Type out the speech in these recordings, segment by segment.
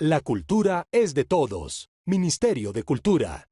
La cultura es de todos. Ministerio de Cultura.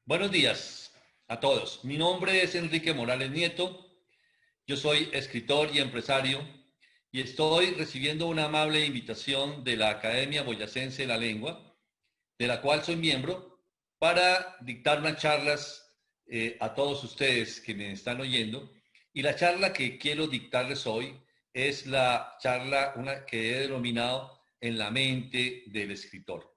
Buenos días a todos. Mi nombre es Enrique Morales Nieto. Yo soy escritor y empresario y estoy recibiendo una amable invitación de la Academia Boyacense de la Lengua, de la cual soy miembro, para dictar unas charlas a todos ustedes que me están oyendo. Y la charla que quiero dictarles hoy es la charla que he denominado En la mente del escritor.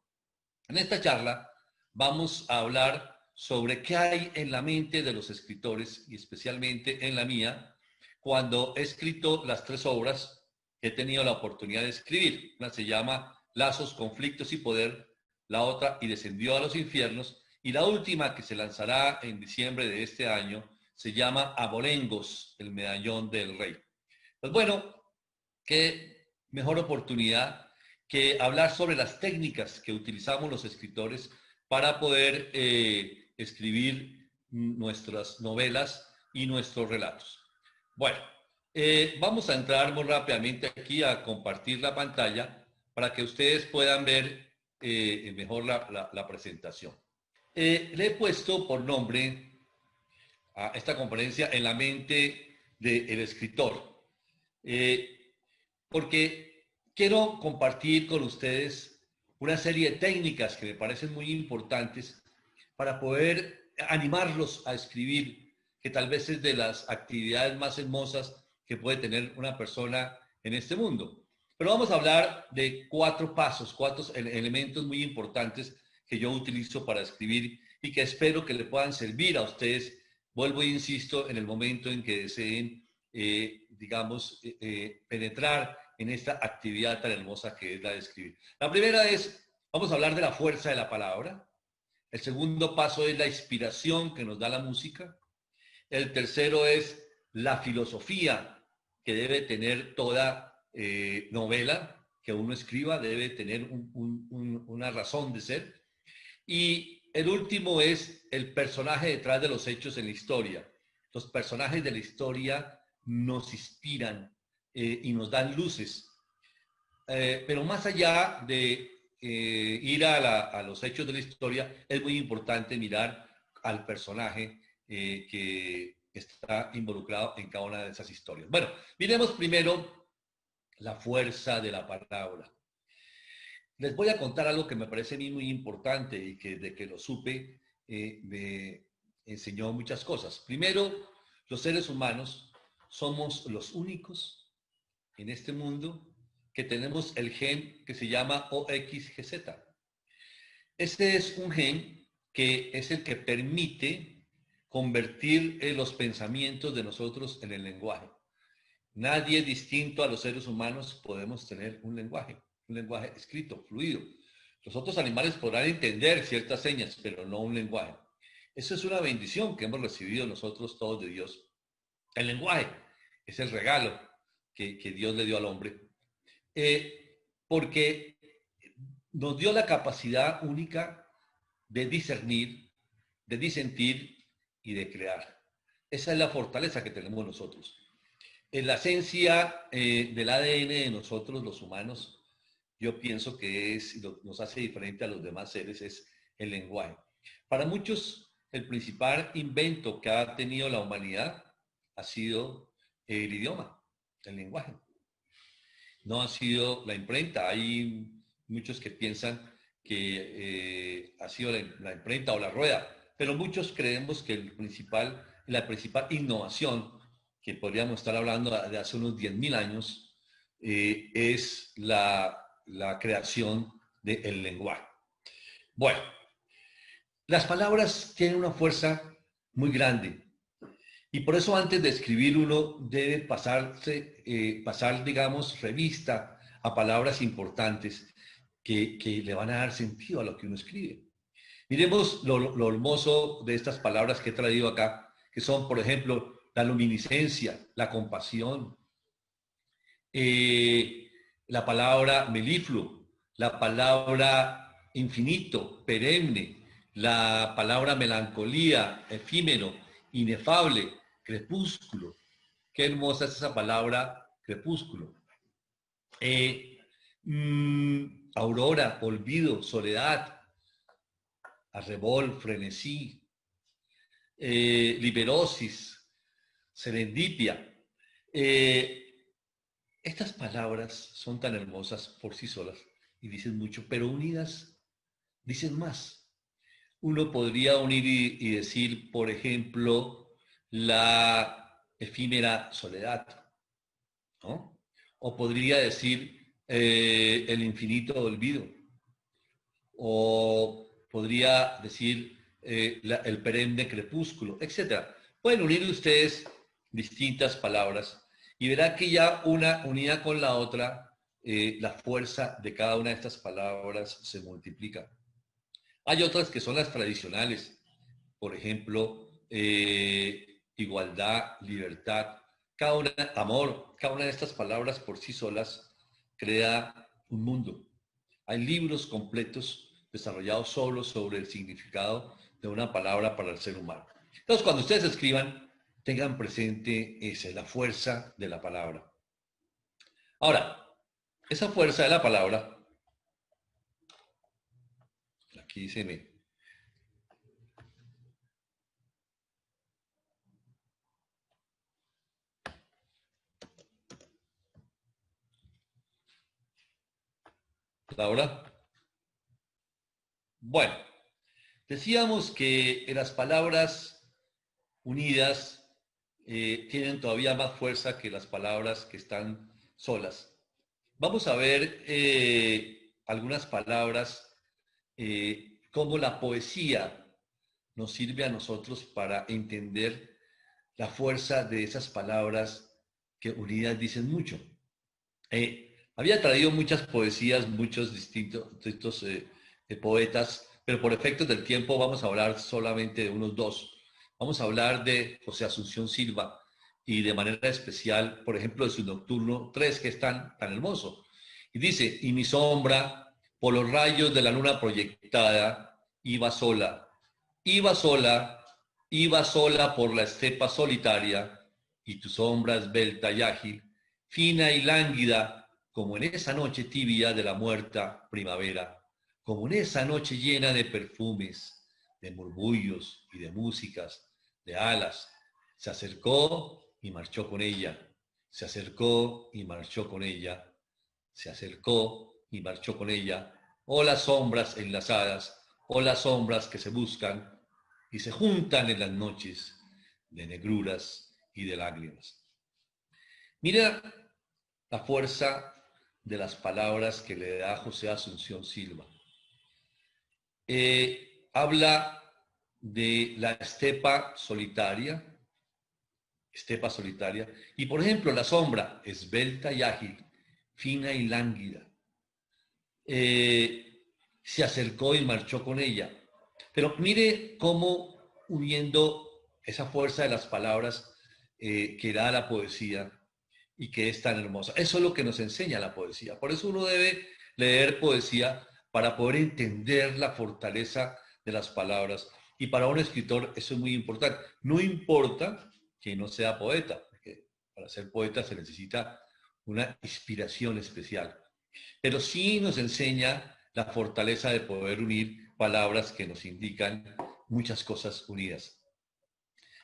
En esta charla vamos a hablar sobre qué hay en la mente de los escritores y especialmente en la mía cuando he escrito las 3 obras que he tenido la oportunidad de escribir. Una se llama Lazos, Conflictos y Poder, la otra Y descendió a los infiernos, y la última, que se lanzará en diciembre de este año, se llama Abolengos, el medallón del rey. Pues bueno, qué mejor oportunidad que hablar sobre las técnicas que utilizamos los escritores para poder escribir nuestras novelas y nuestros relatos. Bueno, vamos a entrar muy rápidamente aquí a compartir la pantalla para que ustedes puedan ver mejor la presentación. Le he puesto por nombre a esta conferencia En la mente del escritor, porque quiero compartir con ustedes una serie de técnicas que me parecen muy importantes para poder animarlos a escribir, que tal vez es de las actividades más hermosas que puede tener una persona en este mundo. Pero vamos a hablar de 4 pasos, 4 elementos muy importantes que yo utilizo para escribir y que espero que le puedan servir a ustedes. Vuelvo e insisto, en el momento en que deseen, penetrar en esta actividad tan hermosa que es la de escribir. La primera es, vamos a hablar de la fuerza de la palabra. El segundo paso es la inspiración que nos da la música. El tercero es la filosofía que debe tener toda novela que uno escriba, debe tener una razón de ser. Y el último es el personaje detrás de los hechos en la historia. Los personajes de la historia nos inspiran y nos dan luces. Pero más allá de ir a los hechos de la historia, es muy importante mirar al personaje que está involucrado en cada una de esas historias. Bueno, miremos primero la fuerza de la palabra. Les voy a contar algo que me parece a mí muy importante y que de que lo supe me enseñó muchas cosas. Primero, los seres humanos somos los únicos en este mundo que tenemos el gen que se llama OXGZ. Este es un gen que es el que permite convertir los pensamientos de nosotros en el lenguaje. Nadie distinto a los seres humanos podemos tener un lenguaje escrito, fluido. Los otros animales podrán entender ciertas señas, pero no un lenguaje. Eso es una bendición que hemos recibido nosotros todos de Dios. El lenguaje es el regalo que Dios le dio al hombre, porque nos dio la capacidad única de discernir, de disentir y de crear. Esa es la fortaleza que tenemos nosotros. En la esencia del ADN de nosotros, los humanos, yo pienso que nos hace diferente a los demás seres, es el lenguaje. Para muchos, el principal invento que ha tenido la humanidad ha sido el idioma, el lenguaje. No ha sido la imprenta. Hay muchos que piensan que ha sido la imprenta o la rueda, pero muchos creemos que la principal innovación, que podríamos estar hablando de hace unos 10.000 años, es la creación del lenguaje. Bueno, las palabras tienen una fuerza muy grande y por eso antes de escribir uno debe pasar, digamos, revista a palabras importantes que le van a dar sentido a lo que uno escribe. Miremos lo hermoso de estas palabras que he traído acá, que son, por ejemplo, la luminiscencia, la compasión, la palabra melifluo, la palabra infinito, perenne, la palabra melancolía, efímero, inefable, crepúsculo. Qué hermosa es esa palabra, crepúsculo. Aurora, olvido, soledad, arrebol, frenesí, liberosis, serendipia. Estas palabras son tan hermosas por sí solas y dicen mucho, pero unidas dicen más. Uno podría unir y decir, por ejemplo, la efímera soledad, ¿no? O podría decir el infinito olvido. O podría decir el perenne crepúsculo, etc. Pueden unir ustedes distintas palabras y verá que ya una unida con la otra, la fuerza de cada una de estas palabras se multiplica. Hay otras que son las tradicionales, por ejemplo, igualdad, libertad, amor, cada una de estas palabras por sí solas crea un mundo. Hay libros completos desarrollados solo sobre el significado de una palabra para el ser humano. Entonces, cuando ustedes escriban, tengan presente la fuerza de la palabra. Ahora, esa fuerza de la palabra, aquí se me... Laura. Bueno, decíamos que las palabras unidas tienen todavía más fuerza que las palabras que están solas. Vamos a ver algunas palabras, cómo la poesía nos sirve a nosotros para entender la fuerza de esas palabras que unidas dicen mucho. Había traído muchas poesías, muchos distintos poetas, pero por efectos del tiempo vamos a hablar solamente de unos dos. Vamos a hablar de José Asunción Silva y de manera especial, por ejemplo, de su Nocturno 3, que es tan hermoso. Y dice, y mi sombra, por los rayos de la luna proyectada, iba sola, iba sola, iba sola por la estepa solitaria, y tu sombra esbelta y ágil, fina y lánguida, como en esa noche tibia de la muerta primavera, como en esa noche llena de perfumes, de murmullos y de músicas, de alas, se acercó y marchó con ella, se acercó y marchó con ella, se acercó y marchó con ella, o las sombras enlazadas, o las sombras que se buscan y se juntan en las noches de negruras y de lágrimas. Mira la fuerza de las palabras que le da José Asunción Silva. Habla de la estepa solitaria, y por ejemplo la sombra, esbelta y ágil, fina y lánguida, se acercó y marchó con ella. Pero mire cómo, uniendo esa fuerza de las palabras que da la poesía y que es tan hermosa. Eso es lo que nos enseña la poesía. Por eso uno debe leer poesía para poder entender la fortaleza de las palabras. Y para un escritor eso es muy importante. No importa que no sea poeta, porque para ser poeta se necesita una inspiración especial. Pero sí nos enseña la fortaleza de poder unir palabras que nos indican muchas cosas unidas.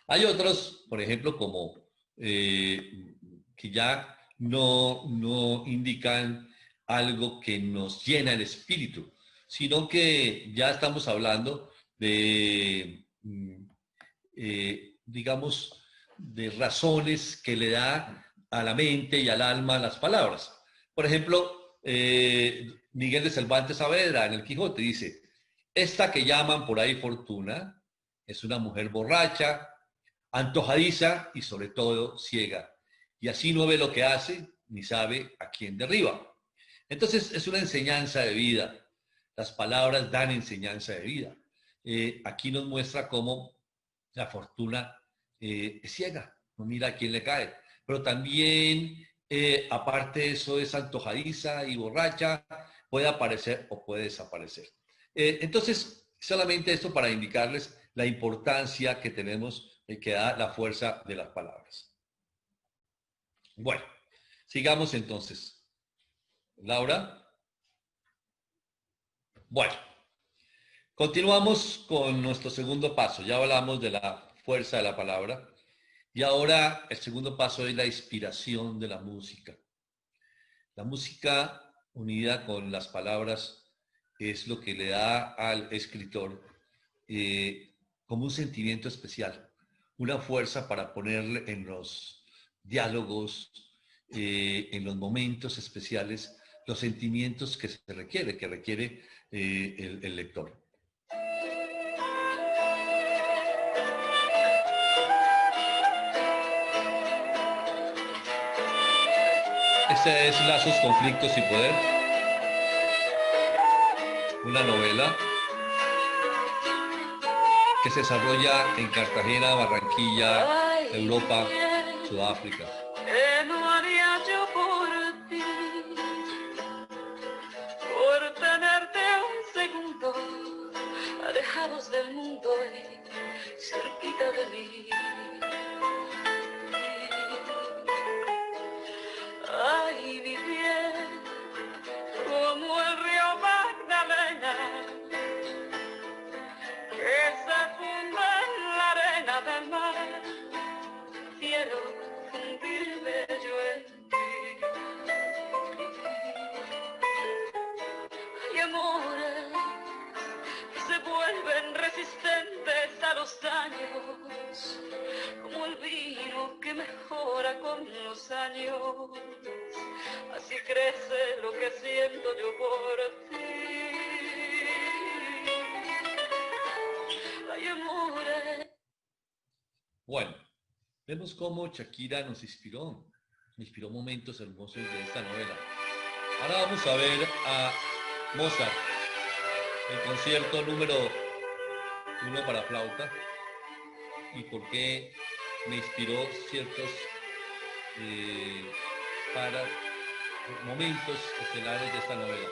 Hay otros, por ejemplo, como que ya no indican algo que nos llena el espíritu, sino que ya estamos hablando de, digamos, de razones que le da a la mente y al alma las palabras. Por ejemplo, Miguel de Cervantes Saavedra en el Quijote dice, esta que llaman por ahí fortuna es una mujer borracha, antojadiza y sobre todo ciega. Y así no ve lo que hace ni sabe a quién derriba. Entonces es una enseñanza de vida. Las palabras dan enseñanza de vida. Aquí nos muestra cómo la fortuna es ciega, no mira a quién le cae. Pero también, aparte de eso, es antojadiza y borracha, puede aparecer o puede desaparecer. Entonces, solamente esto para indicarles la importancia que tenemos, que da la fuerza de las palabras. Bueno, sigamos entonces. Laura. Bueno, continuamos con nuestro segundo paso. Ya hablamos de la fuerza de la palabra y ahora el segundo paso es la inspiración de la música. La música unida con las palabras es lo que le da al escritor como un sentimiento especial, una fuerza para ponerle en los diálogos, en los momentos especiales, los sentimientos que requiere el lector. Este es Lazos, Conflictos y Poder, una novela que se desarrolla en Cartagena, Barranquilla, Europa, Sudáfrica. No haría yo por ti, por tenerte un segundo, alejados del mundo y cerquita de mí. Ay, mi bien, como el río Magdalena, que se funde en la arena del mar, quiero fundirme yo en ti. Hay amores que se vuelven resistentes a los daños, como el vino que mejora con los años. Así crece lo que siento yo por ti. Hay amores. Bueno, vemos cómo Shakira nos inspiró momentos hermosos de esta novela. Ahora vamos a ver a Mozart, el concierto número 1 para flauta, y por qué me inspiró ciertos para momentos estelares de esta novela.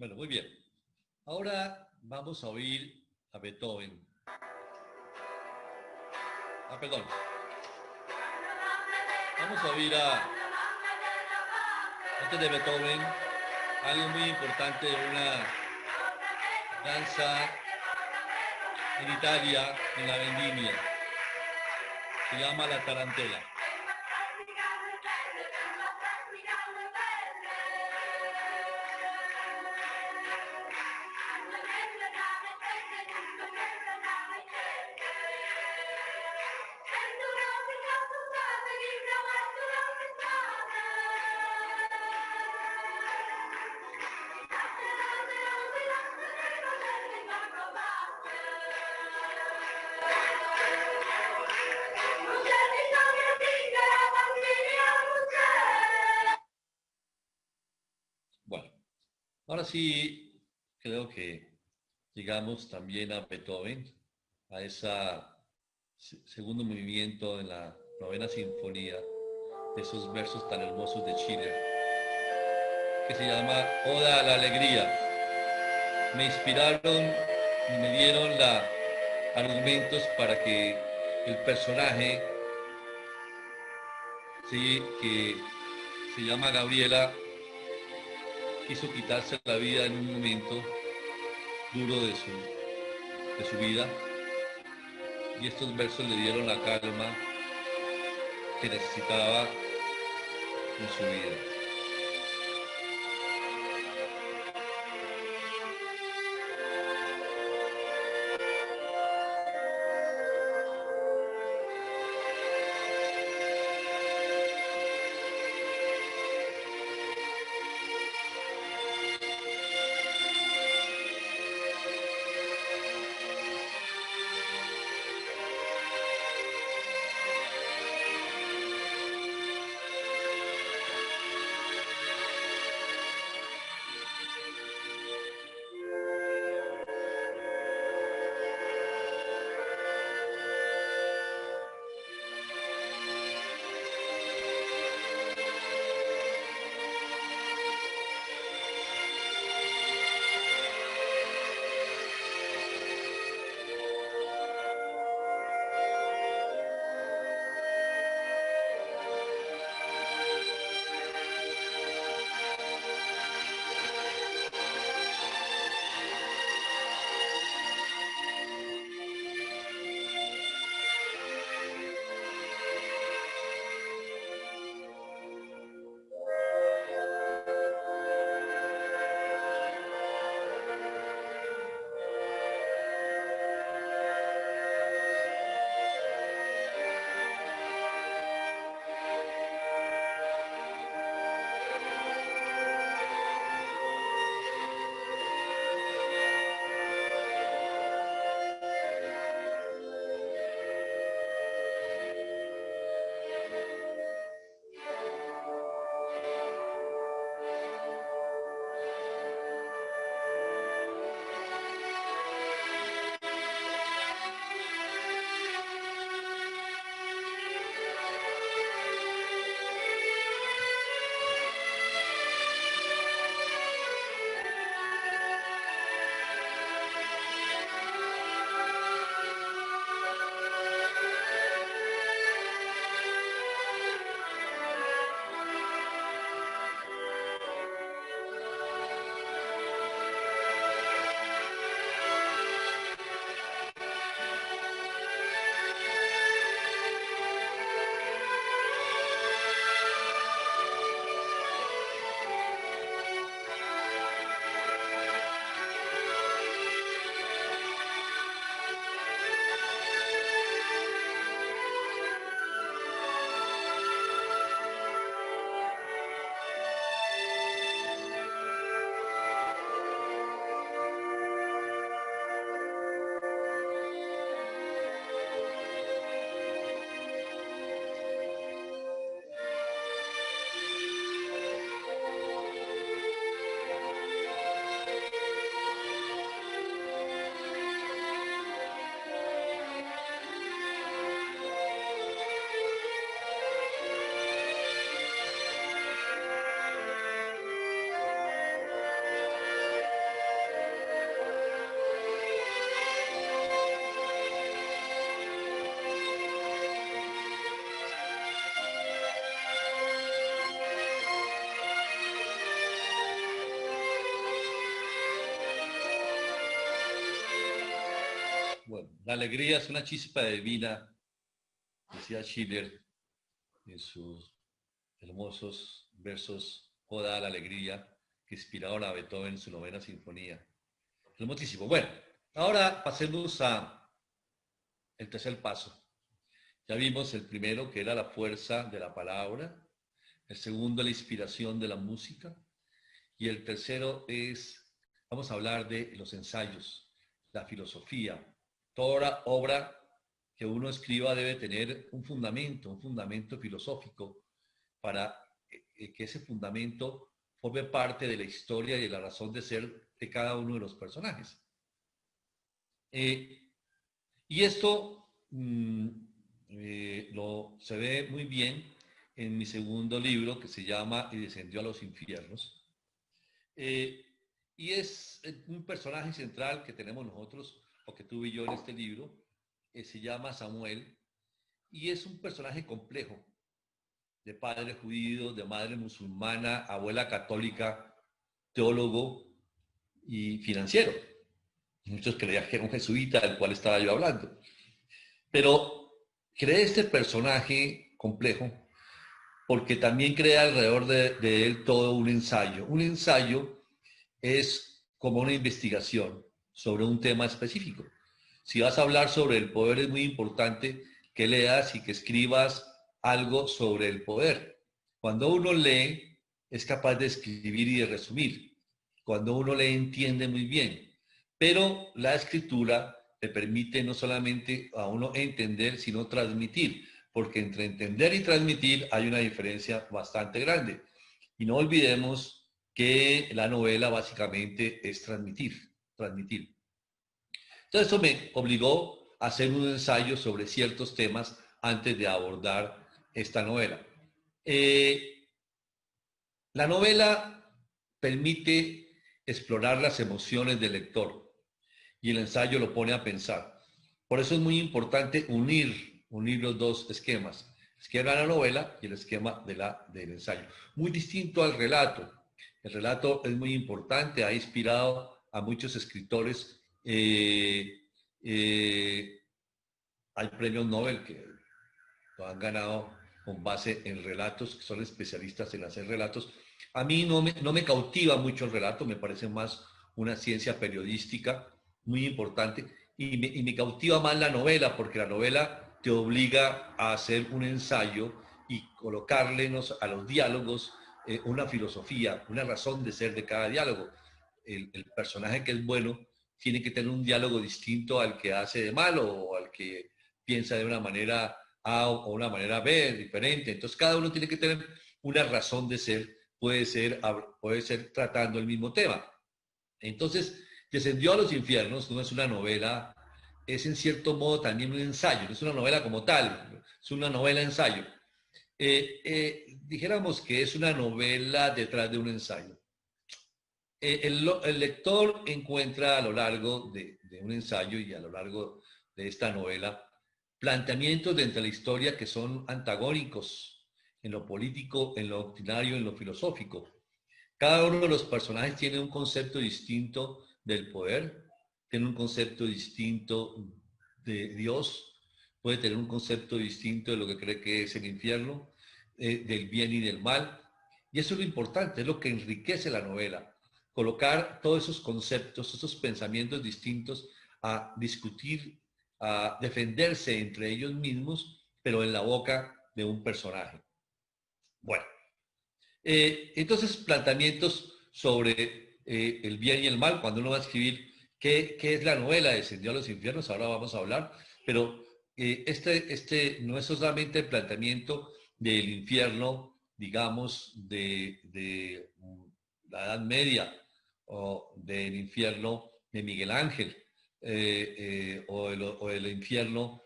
Bueno, muy bien. Ahora vamos a oír a Beethoven. Perdón. Vamos a oír antes de Beethoven, algo muy importante de una danza en Italia, en la vendimia. Se llama la tarantela. Bueno, ahora sí creo que llegamos también a Beethoven, a ese segundo movimiento en la novena sinfonía, de esos versos tan hermosos de Chile, que se llama Oda a la Alegría. Me inspiraron y me dieron argumentos para que el personaje, sí, que se llama Gabriela, quiso quitarse la vida en un momento duro de su vida, y estos versos le dieron la calma que necesitaba en su vida. La alegría es una chispa divina, decía Schiller en sus hermosos versos Oda a la Alegría, que inspiraron a Beethoven en su novena sinfonía. Hermosísimo. Bueno, ahora pasemos a el tercer paso. Ya vimos el primero, que era la fuerza de la palabra, el segundo, la inspiración de la música, y el tercero es, vamos a hablar de los ensayos, la filosofía. Toda obra que uno escriba debe tener un fundamento filosófico para que ese fundamento forme parte de la historia y de la razón de ser de cada uno de los personajes. Y esto se ve muy bien en mi segundo libro, que se llama Y descendió a los infiernos. Y es un personaje central que tenemos nosotros, o que tuve yo en este libro, se llama Samuel, y es un personaje complejo, de padre judío, de madre musulmana, abuela católica, teólogo y financiero. Muchos creían que era un jesuita del cual estaba yo hablando. Pero creé este personaje complejo porque también crea alrededor de él todo un ensayo. Un ensayo es como una investigación sobre un tema específico. Si vas a hablar sobre el poder, es muy importante que leas y que escribas algo sobre el poder. Cuando uno lee, es capaz de escribir y de resumir. Cuando uno lee, entiende muy bien. Pero la escritura le permite no solamente a uno entender, sino transmitir, porque entre entender y transmitir hay una diferencia bastante grande. Y no olvidemos que la novela básicamente es transmitir. Entonces eso me obligó a hacer un ensayo sobre ciertos temas antes de abordar esta novela. La novela permite explorar las emociones del lector y el ensayo lo pone a pensar. Por eso es muy importante unir los dos esquemas, el esquema de la novela y el esquema del ensayo. Muy distinto al relato. El relato es muy importante, ha inspirado a muchos escritores. Hay premios Nobel que lo han ganado con base en relatos, que son especialistas en hacer relatos. A mí no me cautiva mucho el relato, me parece más una ciencia periodística muy importante, y me cautiva más la novela, porque la novela te obliga a hacer un ensayo y colocarle a los diálogos una filosofía, una razón de ser de cada diálogo. El personaje que es bueno tiene que tener un diálogo distinto al que hace de malo o al que piensa de una manera A o una manera B, diferente. Entonces cada uno tiene que tener una razón de ser, puede ser tratando el mismo tema. Entonces, Descendió a los infiernos no es una novela, es en cierto modo también un ensayo, no es una novela como tal, es una novela ensayo. Dijéramos que es una novela detrás de un ensayo. El lector encuentra a lo largo de un ensayo y a lo largo de esta novela planteamientos dentro de la historia que son antagónicos en lo político, en lo doctrinario, en lo filosófico. Cada uno de los personajes tiene un concepto distinto del poder, tiene un concepto distinto de Dios, puede tener un concepto distinto de lo que cree que es el infierno, del bien y del mal. Y eso es lo importante, es lo que enriquece la novela. Colocar todos esos conceptos, esos pensamientos distintos a discutir, a defenderse entre ellos mismos, pero en la boca de un personaje. Bueno, entonces planteamientos sobre el bien y el mal, cuando uno va a escribir qué es la novela Descendió a los infiernos, ahora vamos a hablar, pero este no es solamente el planteamiento del infierno, digamos, de la Edad Media, o del infierno de Miguel Ángel, o el infierno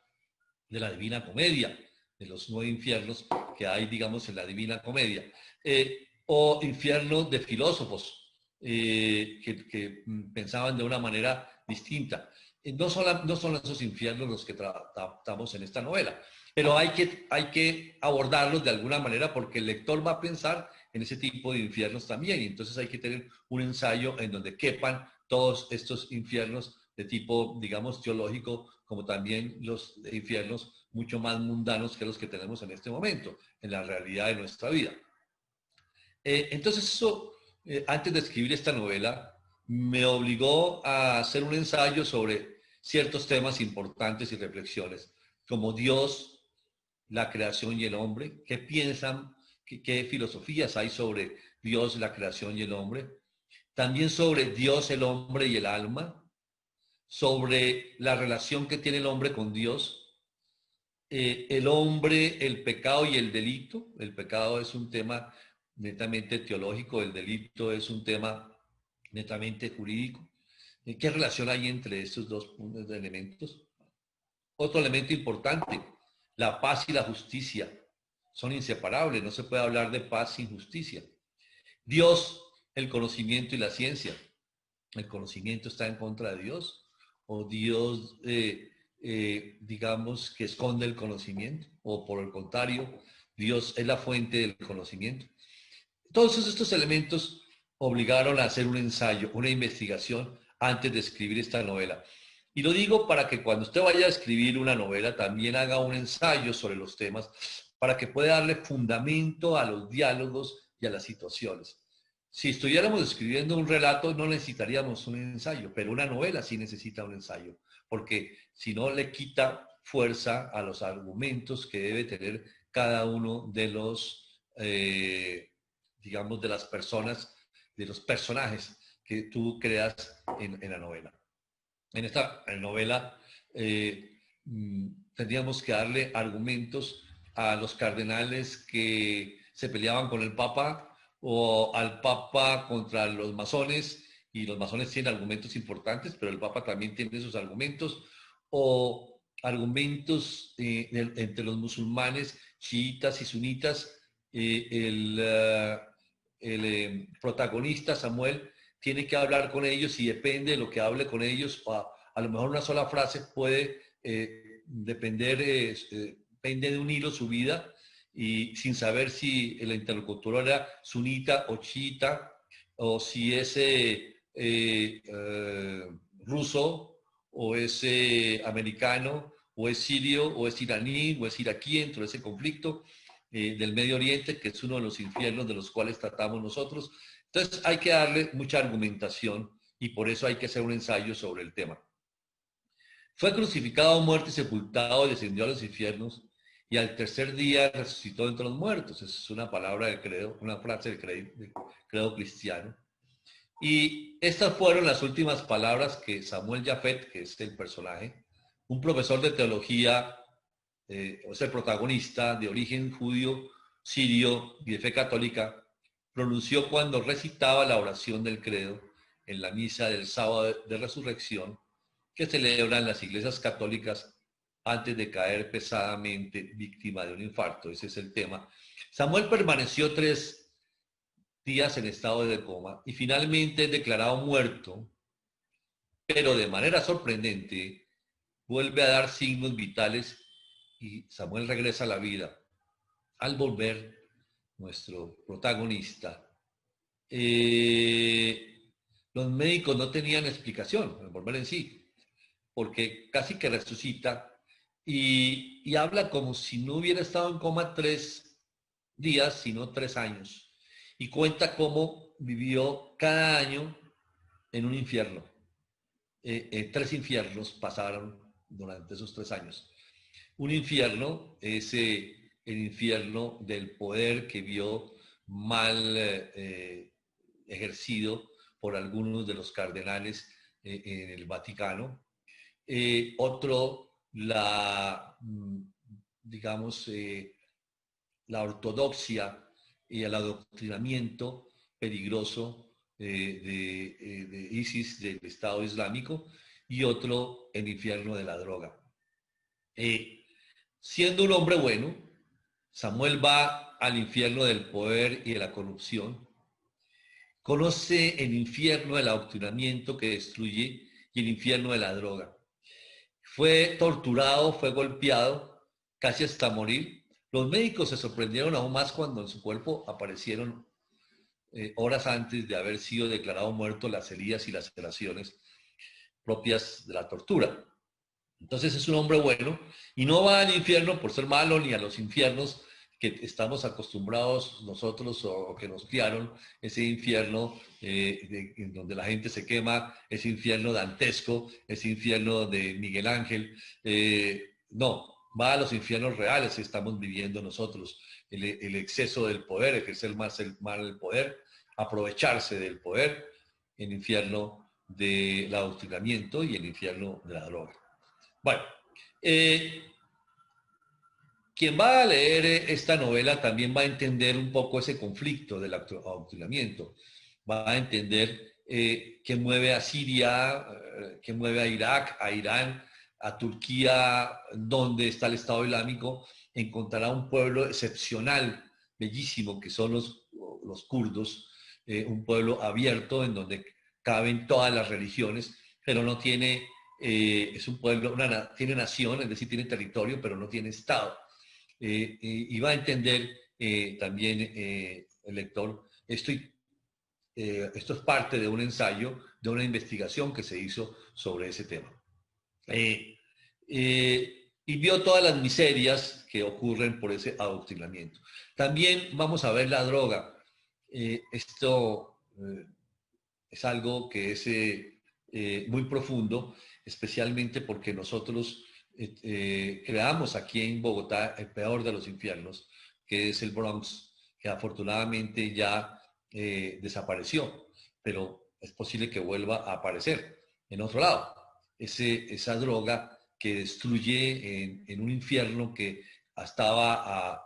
de la Divina Comedia, de los 9 infiernos que hay, digamos, en la Divina Comedia, o infierno de filósofos que pensaban de una manera distinta. No son esos infiernos los que tratamos en esta novela, pero hay que abordarlos de alguna manera porque el lector va a pensar en ese tipo de infiernos también, y entonces hay que tener un ensayo en donde quepan todos estos infiernos de tipo, digamos, teológico, como también los infiernos mucho más mundanos que los que tenemos en este momento, en la realidad de nuestra vida. Entonces eso, antes de escribir esta novela, me obligó a hacer un ensayo sobre ciertos temas importantes y reflexiones, como Dios, la creación y el hombre. ¿Qué piensan? ¿Qué filosofías hay sobre Dios, la creación y el hombre? También sobre Dios, el hombre y el alma, sobre la relación que tiene el hombre con Dios, el hombre, el pecado y el delito. El pecado es un tema netamente teológico, el delito es un tema netamente jurídico. ¿Qué relación hay entre estos dos elementos? Otro elemento importante, la paz y la justicia son inseparables, no se puede hablar de paz sin justicia. Dios, el conocimiento y la ciencia. ¿El conocimiento está en contra de Dios? ¿O Dios, digamos, que esconde el conocimiento? ¿O por el contrario, Dios es la fuente del conocimiento? Todos estos elementos obligaron a hacer un ensayo, una investigación antes de escribir esta novela. Y lo digo para que cuando usted vaya a escribir una novela también haga un ensayo sobre los temas, para que pueda darle fundamento a los diálogos y a las situaciones. Si estuviéramos escribiendo un relato no necesitaríamos un ensayo, pero una novela sí necesita un ensayo, porque si no le quita fuerza a los argumentos que debe tener cada uno de los, digamos, de las personas, de los personajes que tú creas en la novela. En esta novela tendríamos que darle argumentos a los cardenales que se peleaban con el Papa o al Papa contra los masones, y los masones tienen argumentos importantes, pero el Papa también tiene sus argumentos, o argumentos entre los musulmanes, chiitas y sunitas. El protagonista, Samuel, tiene que hablar con ellos y depende de lo que hable con ellos, a lo mejor una sola frase puede depender de un hilo su vida, y sin saber si el interlocutor era sunita o chiita, o si es ruso, o es americano, o es sirio, o es iraní, o es iraquí, dentro de ese conflicto del Medio Oriente, que es uno de los infiernos de los cuales tratamos nosotros. Entonces hay que darle mucha argumentación y por eso hay que hacer un ensayo sobre el tema. Fue crucificado, muerto y sepultado, y descendió a los infiernos, y al tercer día resucitó entre los muertos. Esa es una palabra del credo, una frase del credo cristiano. Y estas fueron las últimas palabras que Samuel Jafet, que es el personaje, un profesor de teología, o sea, el protagonista de origen judío, sirio y de fe católica, pronunció cuando recitaba la oración del credo en la misa del sábado de resurrección que celebran las iglesias católicas antes de caer pesadamente víctima de un infarto. Ese es el tema. Samuel permaneció 3 días en estado de coma y finalmente es declarado muerto, pero de manera sorprendente vuelve a dar signos vitales y Samuel regresa a la vida. Al volver, nuestro protagonista, los médicos no tenían explicación, al volver en sí, porque casi que resucita y habla como si no hubiera estado en coma 3 días, sino 3 años. Y cuenta cómo vivió cada año en un infierno. 3 infiernos pasaron durante esos 3 años. Un infierno es el infierno del poder que vio mal ejercido por algunos de los cardenales en el Vaticano. Otro, digamos, la ortodoxia y el adoctrinamiento peligroso de ISIS, del Estado Islámico, y otro, el infierno de la droga. Siendo un hombre bueno, Samuel va al infierno del poder y de la corrupción, conoce el infierno del adoctrinamiento que destruye y el infierno de la droga. Fue torturado, fue golpeado, casi hasta morir. Los médicos se sorprendieron aún más cuando en su cuerpo aparecieron, horas antes de haber sido declarado muerto, las heridas y las laceraciones. propias de la tortura. Entonces es un hombre bueno y no va al infierno por ser malo ni a los infiernos que estamos acostumbrados nosotros o que nos criaron, ese infierno en donde la gente se quema, ese infierno dantesco, ese infierno de Miguel Ángel. No, va a los infiernos reales que estamos viviendo nosotros, el exceso del poder, ejercer más el poder, aprovecharse del poder, el infierno del adoctrinamiento y el infierno de la droga. Bueno, quien va a leer esta novela también va a entender un poco ese conflicto del adoctrinamiento, va a entender qué mueve a Siria, qué mueve a Irak, a Irán, a Turquía, donde está el Estado Islámico, encontrará un pueblo excepcional, bellísimo, que son los kurdos, un pueblo abierto en donde caben todas las religiones, pero no tiene, es un pueblo, tiene nación, es decir, tiene territorio, pero no tiene Estado. Y va a entender también el lector, esto es parte de un ensayo, de una investigación que se hizo sobre ese tema. Y vio todas las miserias que ocurren por ese adoctrinamiento. También vamos a ver la droga. Esto es algo que es muy profundo, especialmente porque nosotros creamos aquí en Bogotá el peor de los infiernos, que es el Bronx, que afortunadamente ya desapareció, pero es posible que vuelva a aparecer en otro lado. Esa droga que destruye en un infierno que estaba a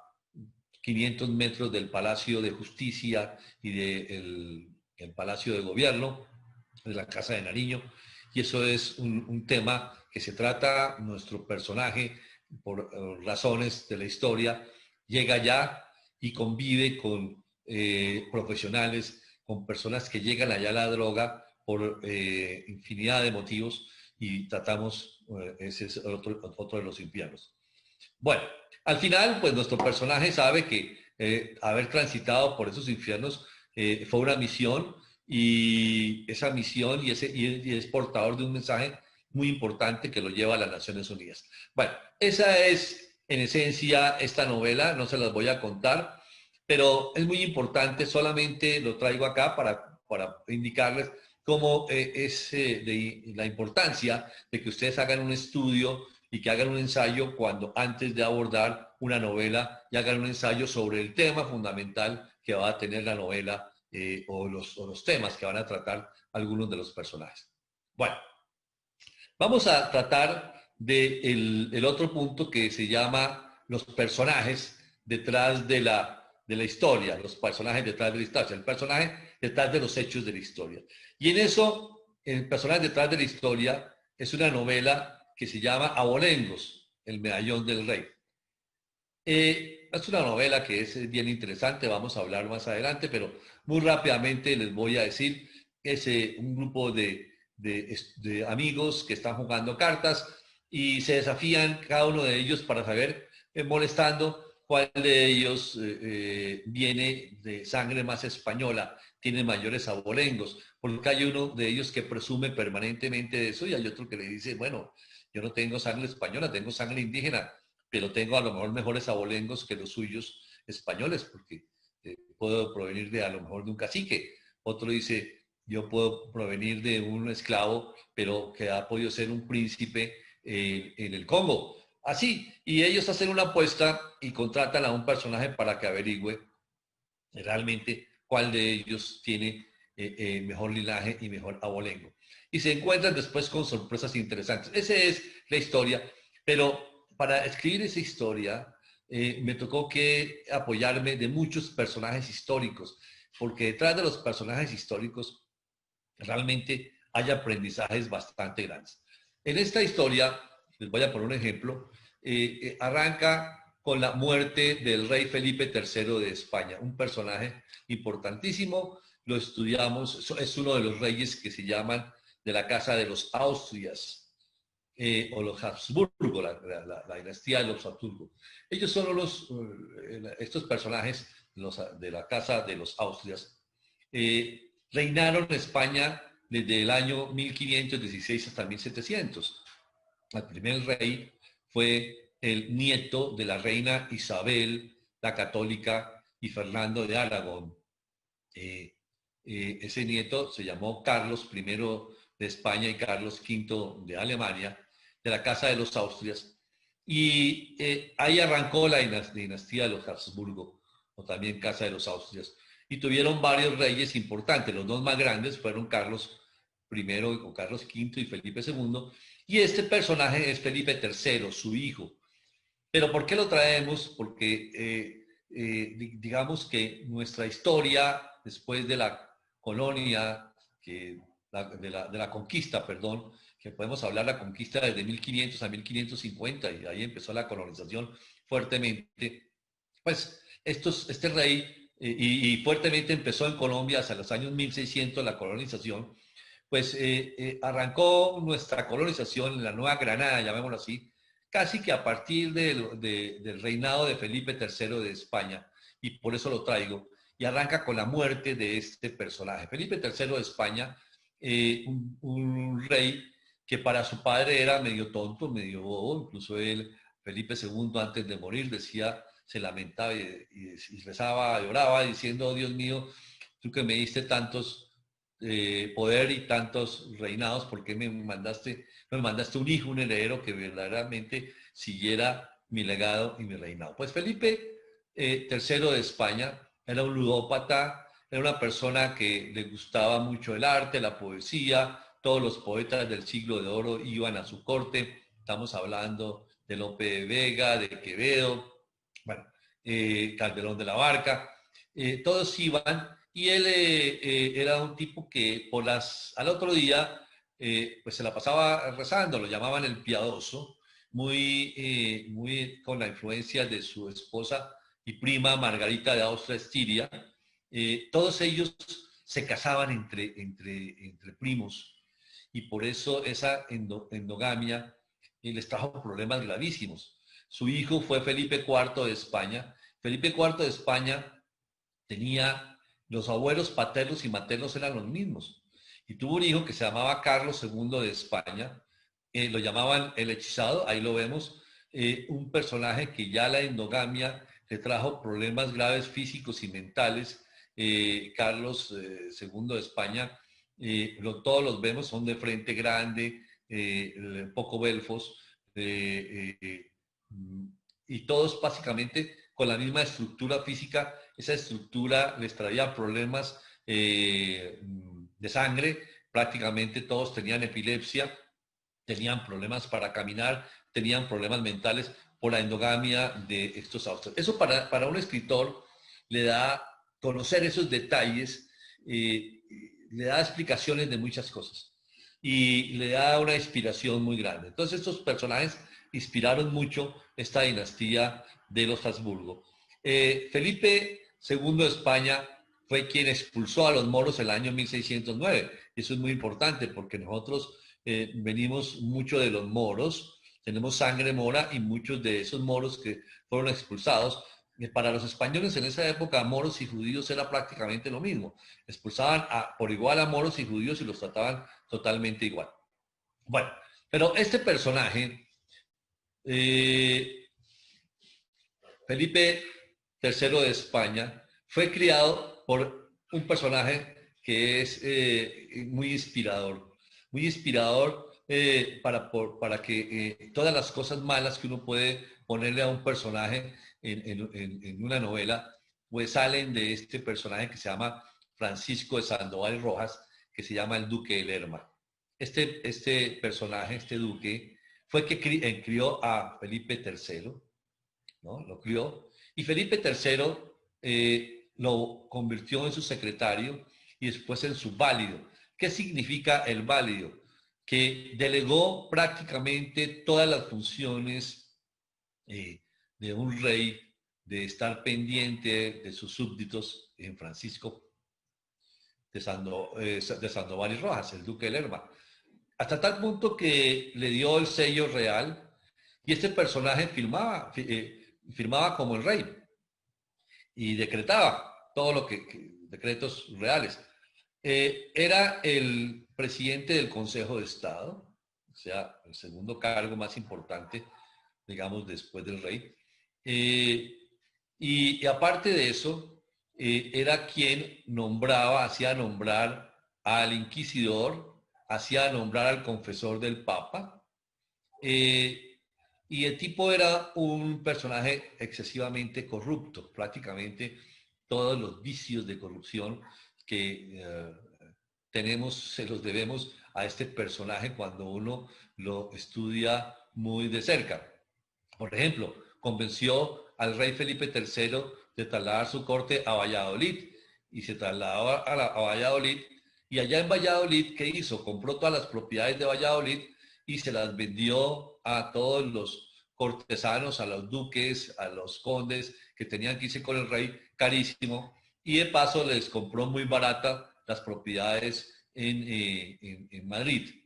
500 metros del Palacio de Justicia y del Palacio de Gobierno, de la Casa de Nariño, y eso es un tema que se trata, nuestro personaje, por razones de la historia, llega allá y convive con profesionales, con personas que llegan allá a la droga por infinidad de motivos y tratamos, ese es otro de los infiernos. Bueno, al final, pues nuestro personaje sabe que haber transitado por esos infiernos fue una misión y esa misión y es portador de un mensaje muy importante que lo lleva a las Naciones Unidas. Bueno, esa es en esencia esta novela, no se las voy a contar, pero es muy importante, solamente lo traigo acá para indicarles cómo es de la importancia de que ustedes hagan un estudio y que hagan un ensayo cuando antes de abordar una novela y hagan un ensayo sobre el tema fundamental que va a tener la novela o los temas que van a tratar algunos de los personajes. Bueno, vamos a tratar del otro punto que se llama los personajes detrás de la historia, los personajes detrás de la historia, el personaje detrás de los hechos de la historia. Y en eso, el personaje detrás de la historia es una novela que se llama Abolengos, el medallón del rey. Es una novela que es bien interesante, vamos a hablar más adelante, pero muy rápidamente les voy a decir, es un grupo de amigos que están jugando cartas y se desafían cada uno de ellos para saber, molestando, cuál de ellos viene de sangre más española, tiene mayores abolengos, porque hay uno de ellos que presume permanentemente de eso y hay otro que le dice, bueno, yo no tengo sangre española, tengo sangre indígena, pero tengo a lo mejor mejores abolengos que los suyos españoles, porque puedo provenir de a lo mejor de un cacique. Otro dice, yo puedo provenir de un esclavo, pero que ha podido ser un príncipe en el Congo. Así, y ellos hacen una apuesta y contratan a un personaje para que averigüe realmente cuál de ellos tiene mejor linaje y mejor abolengo. Y se encuentran después con sorpresas interesantes. Esa es la historia, pero para escribir esa historia me tocó que apoyarme de muchos personajes históricos, porque detrás de los personajes históricos realmente hay aprendizajes bastante grandes. En esta historia, les voy a poner un ejemplo, arranca con la muerte del rey Felipe III de España, un personaje importantísimo, lo estudiamos, es uno de los reyes que se llaman de la casa de los Austrias, o los Habsburgo, la dinastía de los Habsburgo. Ellos son estos personajes de la casa de los Austrias. Reinaron en España desde el año 1516 hasta 1700. El primer rey fue el nieto de la reina Isabel la Católica y Fernando de Aragón. Ese nieto se llamó Carlos I de España y Carlos V de Alemania, de la Casa de los Austrias. Y ahí arrancó la dinastía de los Habsburgo, o también Casa de los Austrias. Y tuvieron varios reyes importantes. Los dos más grandes fueron Carlos I o Carlos V y Felipe II. Y este personaje es Felipe III, su hijo. Pero ¿por qué lo traemos? Porque digamos que nuestra historia después de la colonia, de la conquista, perdón, que podemos hablar de la conquista desde 1500 a 1550 y ahí empezó la colonización fuertemente, pues este rey, y fuertemente empezó en Colombia hasta los años 1600 la colonización, pues arrancó nuestra colonización en la Nueva Granada, llamémoslo así, casi que a partir del reinado de Felipe III de España, y por eso lo traigo, y arranca con la muerte de este personaje. Felipe III de España, un rey que para su padre era medio tonto, medio bobo, incluso él, Felipe II, antes de morir, decía, se lamentaba y rezaba, lloraba, diciendo, oh, Dios mío, tú que me diste tantos poder y tantos reinados, ¿por qué me mandaste un hijo, un heredero que verdaderamente siguiera mi legado y mi reinado? Pues Felipe III de España era un ludópata, era una persona que le gustaba mucho el arte, la poesía, todos los poetas del siglo de oro iban a su corte, estamos hablando de Lope de Vega, de Quevedo, bueno, Calderón de la Barca, todos iban y él era un tipo que al otro día pues se la pasaba rezando, lo llamaban el piadoso, muy con la influencia de su esposa y prima Margarita de Austria-Estiria. Todos ellos se casaban entre primos y por eso esa endogamia les trajo problemas gravísimos. Su hijo fue Felipe IV de España. Felipe IV de España tenía, los abuelos paternos y maternos eran los mismos. Y tuvo un hijo que se llamaba Carlos II de España, lo llamaban el hechizado, ahí lo vemos, un personaje que ya la endogamia le trajo problemas graves físicos y mentales. Carlos II de España, todos los vemos, son de frente grande, poco belfos, y todos básicamente con la misma estructura física. Esa estructura les traía problemas de sangre, prácticamente todos tenían epilepsia, tenían problemas para caminar, tenían problemas mentales por la endogamia de estos austrias. Eso para un escritor le da, conocer esos detalles, le da explicaciones de muchas cosas y le da una inspiración muy grande. Entonces estos personajes inspiraron mucho esta dinastía de los Habsburgo. Felipe II de España fue quien expulsó a los moros el año 1609. Y eso es muy importante porque nosotros venimos mucho de los moros, tenemos sangre mora y muchos de esos moros que fueron expulsados. Para los españoles en esa época, moros y judíos era prácticamente lo mismo. Expulsaban por igual a moros y judíos y los trataban totalmente igual. Bueno, pero este personaje, Felipe III de España, fue criado por un personaje que es muy inspirador para que todas las cosas malas que uno puede ponerle a un personaje en una novela, pues salen de este personaje que se llama Francisco de Sandoval y Rojas, que se llama el Duque de Lerma. Este personaje, este duque, fue que crió a Felipe III, ¿no? Lo crió, y Felipe III lo convirtió en su secretario y después en su válido. ¿Qué significa el válido? Que delegó prácticamente todas las funciones de un rey, de estar pendiente de sus súbditos en Francisco de Sandoval y Rojas, el duque de Lerma. Hasta tal punto que le dio el sello real y este personaje firmaba como el rey y decretaba todo lo decretos reales. Era el presidente del Consejo de Estado, o sea, el segundo cargo más importante, digamos, después del rey. Y aparte de eso, era quien nombraba, hacía nombrar al inquisidor, hacía nombrar al confesor del Papa. Y el tipo era un personaje excesivamente corrupto, prácticamente todos los vicios de corrupción que tenemos, se los debemos a este personaje cuando uno lo estudia muy de cerca. Por ejemplo, convenció al rey Felipe III de trasladar su corte a Valladolid y se trasladó a Valladolid y allá en Valladolid, ¿qué hizo? Compró todas las propiedades de Valladolid y se las vendió a todos los cortesanos, a los duques, a los condes que tenían que irse con el rey carísimo y de paso les compró muy barata las propiedades en Madrid.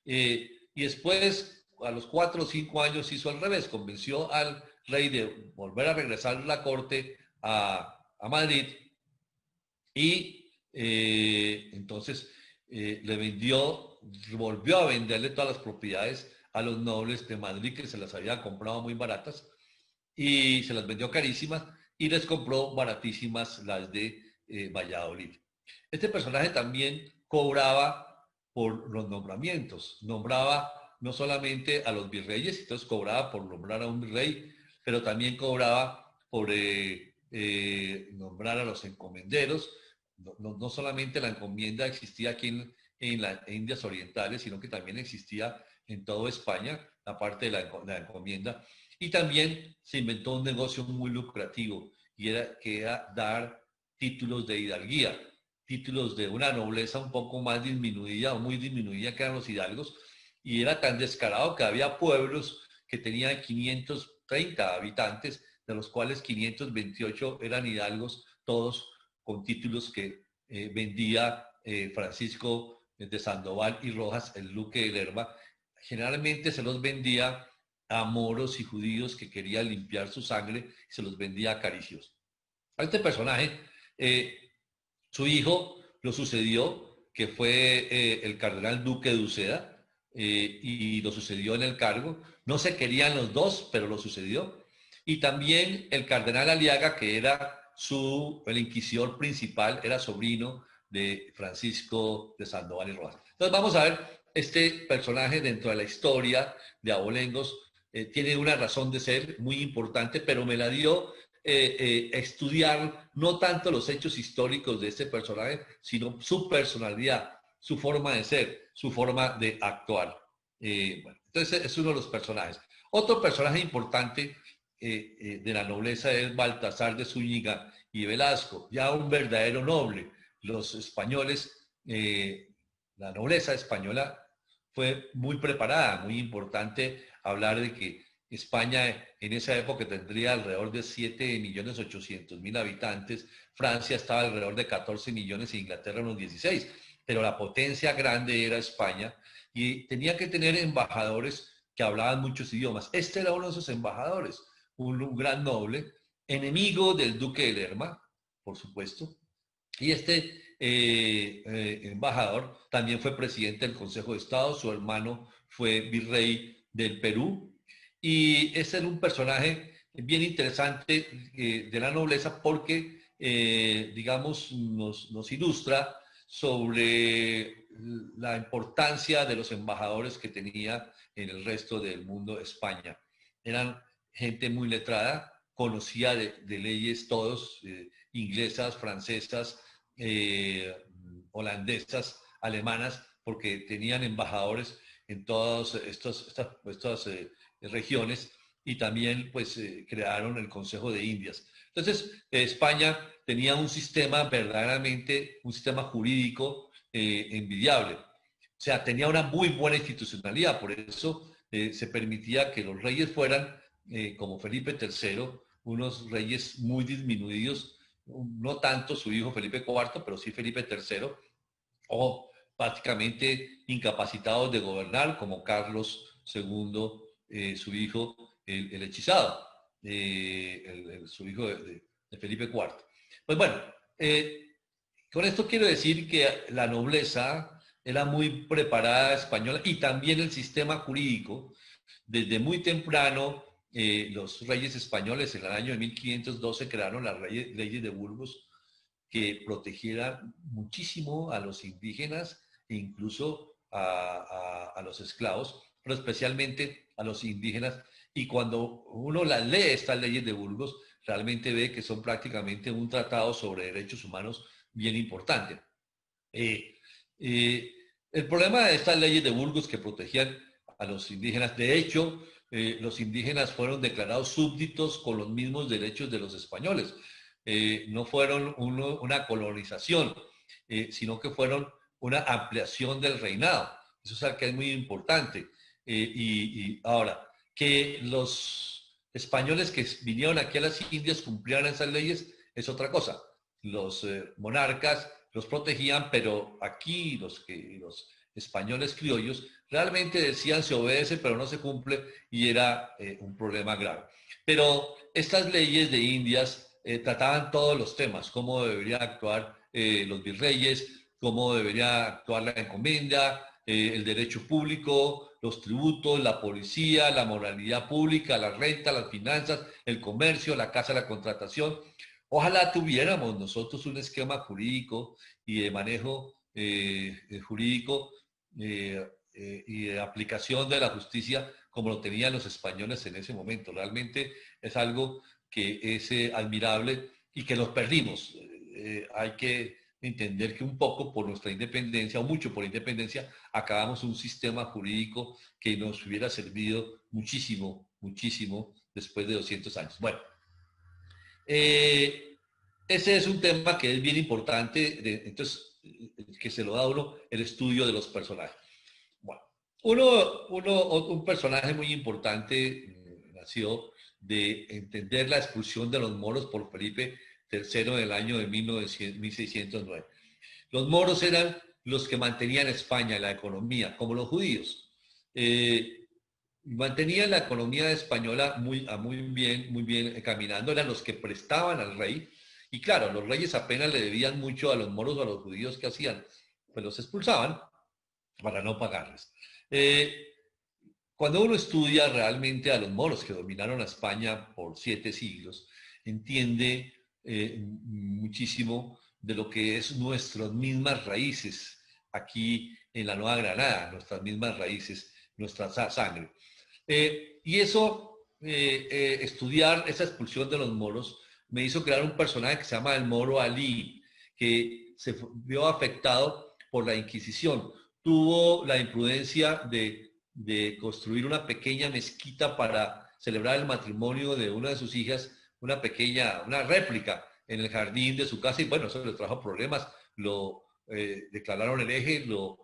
Y después, a los 4 o 5 años, hizo al revés, convenció al rey de volver a regresar la corte a Madrid y entonces le vendió, volvió a venderle todas las propiedades a los nobles de Madrid que se las había comprado muy baratas y se las vendió carísimas y les compró baratísimas las de Valladolid. Este personaje también cobraba por los nombramientos, nombraba no solamente a los virreyes, entonces cobraba por nombrar a un virrey, pero también cobraba por nombrar a los encomenderos. No solamente la encomienda existía aquí en las Indias Orientales, sino que también existía en toda España, la parte de la encomienda. Y también se inventó un negocio muy lucrativo, y que era dar títulos de hidalguía, títulos de una nobleza un poco más disminuida o muy disminuida que eran los hidalgos, y era tan descarado que había pueblos que tenían 530 habitantes, de los cuales 528 eran hidalgos, todos con títulos que vendía Francisco de Sandoval y Rojas, el duque de Lerma. Generalmente se los vendía a moros y judíos que querían limpiar su sangre y se los vendía a caricios. A este personaje, su hijo lo sucedió, que fue el cardenal duque de Uceda, y lo sucedió en el cargo. No se querían los dos, pero lo sucedió. Y también el cardenal Aliaga, que era el inquisidor principal, era sobrino de Francisco de Sandoval y Rojas. Entonces vamos a ver, este personaje dentro de la historia de Abolengos tiene una razón de ser muy importante, pero me la dio estudiar no tanto los hechos históricos de este personaje, sino su personalidad, su forma de ser, su forma de actuar. Bueno, entonces es uno de los personajes. Otro personaje importante de la nobleza es Baltasar de Zúñiga y Velasco, ya un verdadero noble. Los españoles, la nobleza española fue muy preparada, muy importante hablar de que España en esa época tendría alrededor de 7.800.000 habitantes, Francia estaba alrededor de 14 millones e Inglaterra unos 16, pero la potencia grande era España y tenía que tener embajadores que hablaban muchos idiomas. Este era uno de esos embajadores, un gran noble, enemigo del duque de Lerma, por supuesto, y este embajador también fue presidente del Consejo de Estado, su hermano fue virrey del Perú, y ese era un personaje bien interesante de la nobleza porque, digamos, nos ilustra sobre la importancia de los embajadores que tenía en el resto del mundo España. Eran gente muy letrada, conocía de leyes todos, inglesas, francesas, holandesas, alemanas, porque tenían embajadores en todas estas regiones y también pues crearon el Consejo de Indias. Entonces, España tenía un sistema verdaderamente, un sistema jurídico envidiable. O sea, tenía una muy buena institucionalidad, por eso se permitía que los reyes fueran, como Felipe III, unos reyes muy disminuidos, no tanto su hijo Felipe IV, pero sí Felipe III, o prácticamente incapacitados de gobernar, como Carlos II, su hijo, el hechizado, su hijo de Felipe IV. Pues bueno, Con esto quiero decir que la nobleza era muy preparada española y también el sistema jurídico. Desde muy temprano, los reyes españoles en el año de 1512 crearon las leyes de Burgos que protegieran muchísimo a los indígenas e incluso a los esclavos, pero especialmente a los indígenas. Y cuando uno las lee, estas leyes de Burgos, realmente ve que son prácticamente un tratado sobre derechos humanos bien importante. Eh, eh, el problema de estas leyes de Burgos que protegían a los indígenas, de hecho, los indígenas fueron declarados súbditos con los mismos derechos de los españoles. No fueron una colonización, sino que fueron una ampliación del reinado. Eso es algo que es muy importante. Y ahora, que los españoles que vinieron aquí a las Indias cumplieran esas leyes es otra cosa. Los monarcas los protegían, pero aquí los españoles criollos realmente decían se obedece, pero no se cumple y era un problema grave. Pero estas leyes de Indias trataban todos los temas, cómo deberían actuar los virreyes, cómo debería actuar la encomienda, el derecho público, los tributos, la policía, la moralidad pública, la renta, las finanzas, el comercio, la casa, la contratación. Ojalá tuviéramos nosotros un esquema jurídico y de manejo jurídico y de aplicación de la justicia como lo tenían los españoles en ese momento. Realmente es algo que es admirable y que nos perdimos. Hay que entender que un poco por nuestra independencia, o mucho por independencia, acabamos un sistema jurídico que nos hubiera servido muchísimo, muchísimo después de 200 años. Bueno, ese es un tema que es bien importante, entonces, que se lo da a uno el estudio de los personajes. Bueno, un personaje muy importante nació de entender la expulsión de los moros por Felipe III en el año de 1609. Los moros eran los que mantenían España, la economía, como los judíos. Mantenían la economía española muy bien caminando, eran los que prestaban al rey. Y claro, los reyes apenas le debían mucho a los moros o a los judíos que hacían, pues los expulsaban para no pagarles. Cuando uno estudia realmente a los moros que dominaron a España por 7 siglos, entiende muchísimo de lo que es nuestras mismas raíces aquí en la Nueva Granada, nuestras mismas raíces, nuestra sangre. Y eso, estudiar esa expulsión de los moros, me hizo crear un personaje que se llama el Moro Alí, que se vio afectado por la Inquisición. Tuvo la imprudencia de construir una pequeña mezquita para celebrar el matrimonio de una de sus hijas, una réplica en el jardín de su casa, y bueno, eso le trajo problemas, lo declararon hereje, lo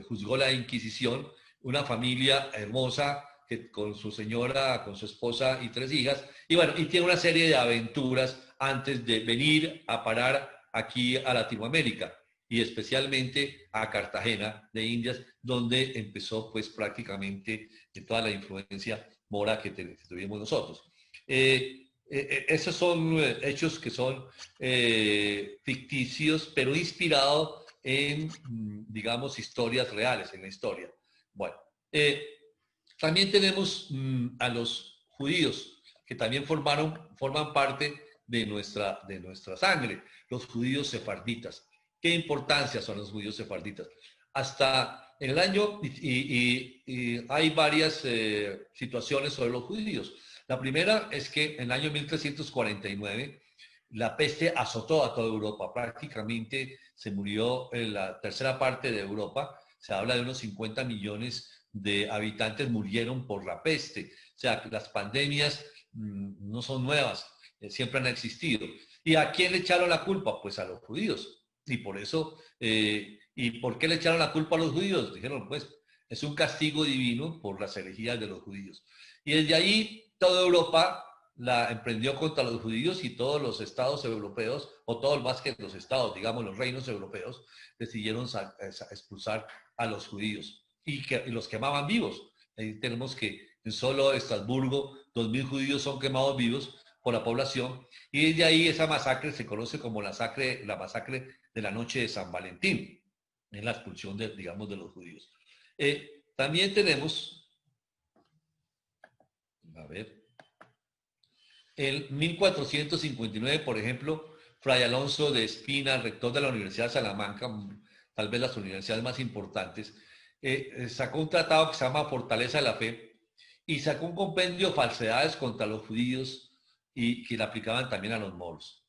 juzgó la Inquisición, una familia hermosa que, con su señora, con su esposa y 3 hijas, y bueno, y tiene una serie de aventuras antes de venir a parar aquí a Latinoamérica y especialmente a Cartagena de Indias, donde empezó pues prácticamente toda la influencia mora que tuvimos nosotros. Esos son hechos que son ficticios, pero inspirados en, digamos, historias reales, en la historia. Bueno, también tenemos a los judíos, que también forman parte de nuestra sangre, los judíos sefarditas. ¿Qué importancia son los judíos sefarditas? Hasta en el año, y hay varias situaciones sobre los judíos. La primera es que en el año 1349 la peste azotó a toda Europa. Prácticamente se murió en la tercera parte de Europa. Se habla de unos 50 millones de habitantes murieron por la peste. O sea, las pandemias no son nuevas, siempre han existido. ¿Y a quién le echaron la culpa? Pues a los judíos. Y por eso, ¿y por qué le echaron la culpa a los judíos? Dijeron, pues, es un castigo divino por las herejías de los judíos. Y desde ahí, toda Europa la emprendió contra los judíos y todos los estados europeos, o todos más que los estados, digamos, los reinos europeos, decidieron expulsar a los judíos y los quemaban vivos. Ahí tenemos que en solo Estrasburgo 2000 judíos son quemados vivos por la población, y desde ahí esa masacre se conoce como la masacre de la noche de San Valentín, en la expulsión de, digamos, de los judíos. También tenemos, a ver, en 1459, por ejemplo, Fray Alonso de Espina, rector de la Universidad de Salamanca, tal vez las universidades más importantes, sacó un tratado que se llama Fortaleza de la Fe y sacó un compendio de falsedades contra los judíos y que le aplicaban también a los moros.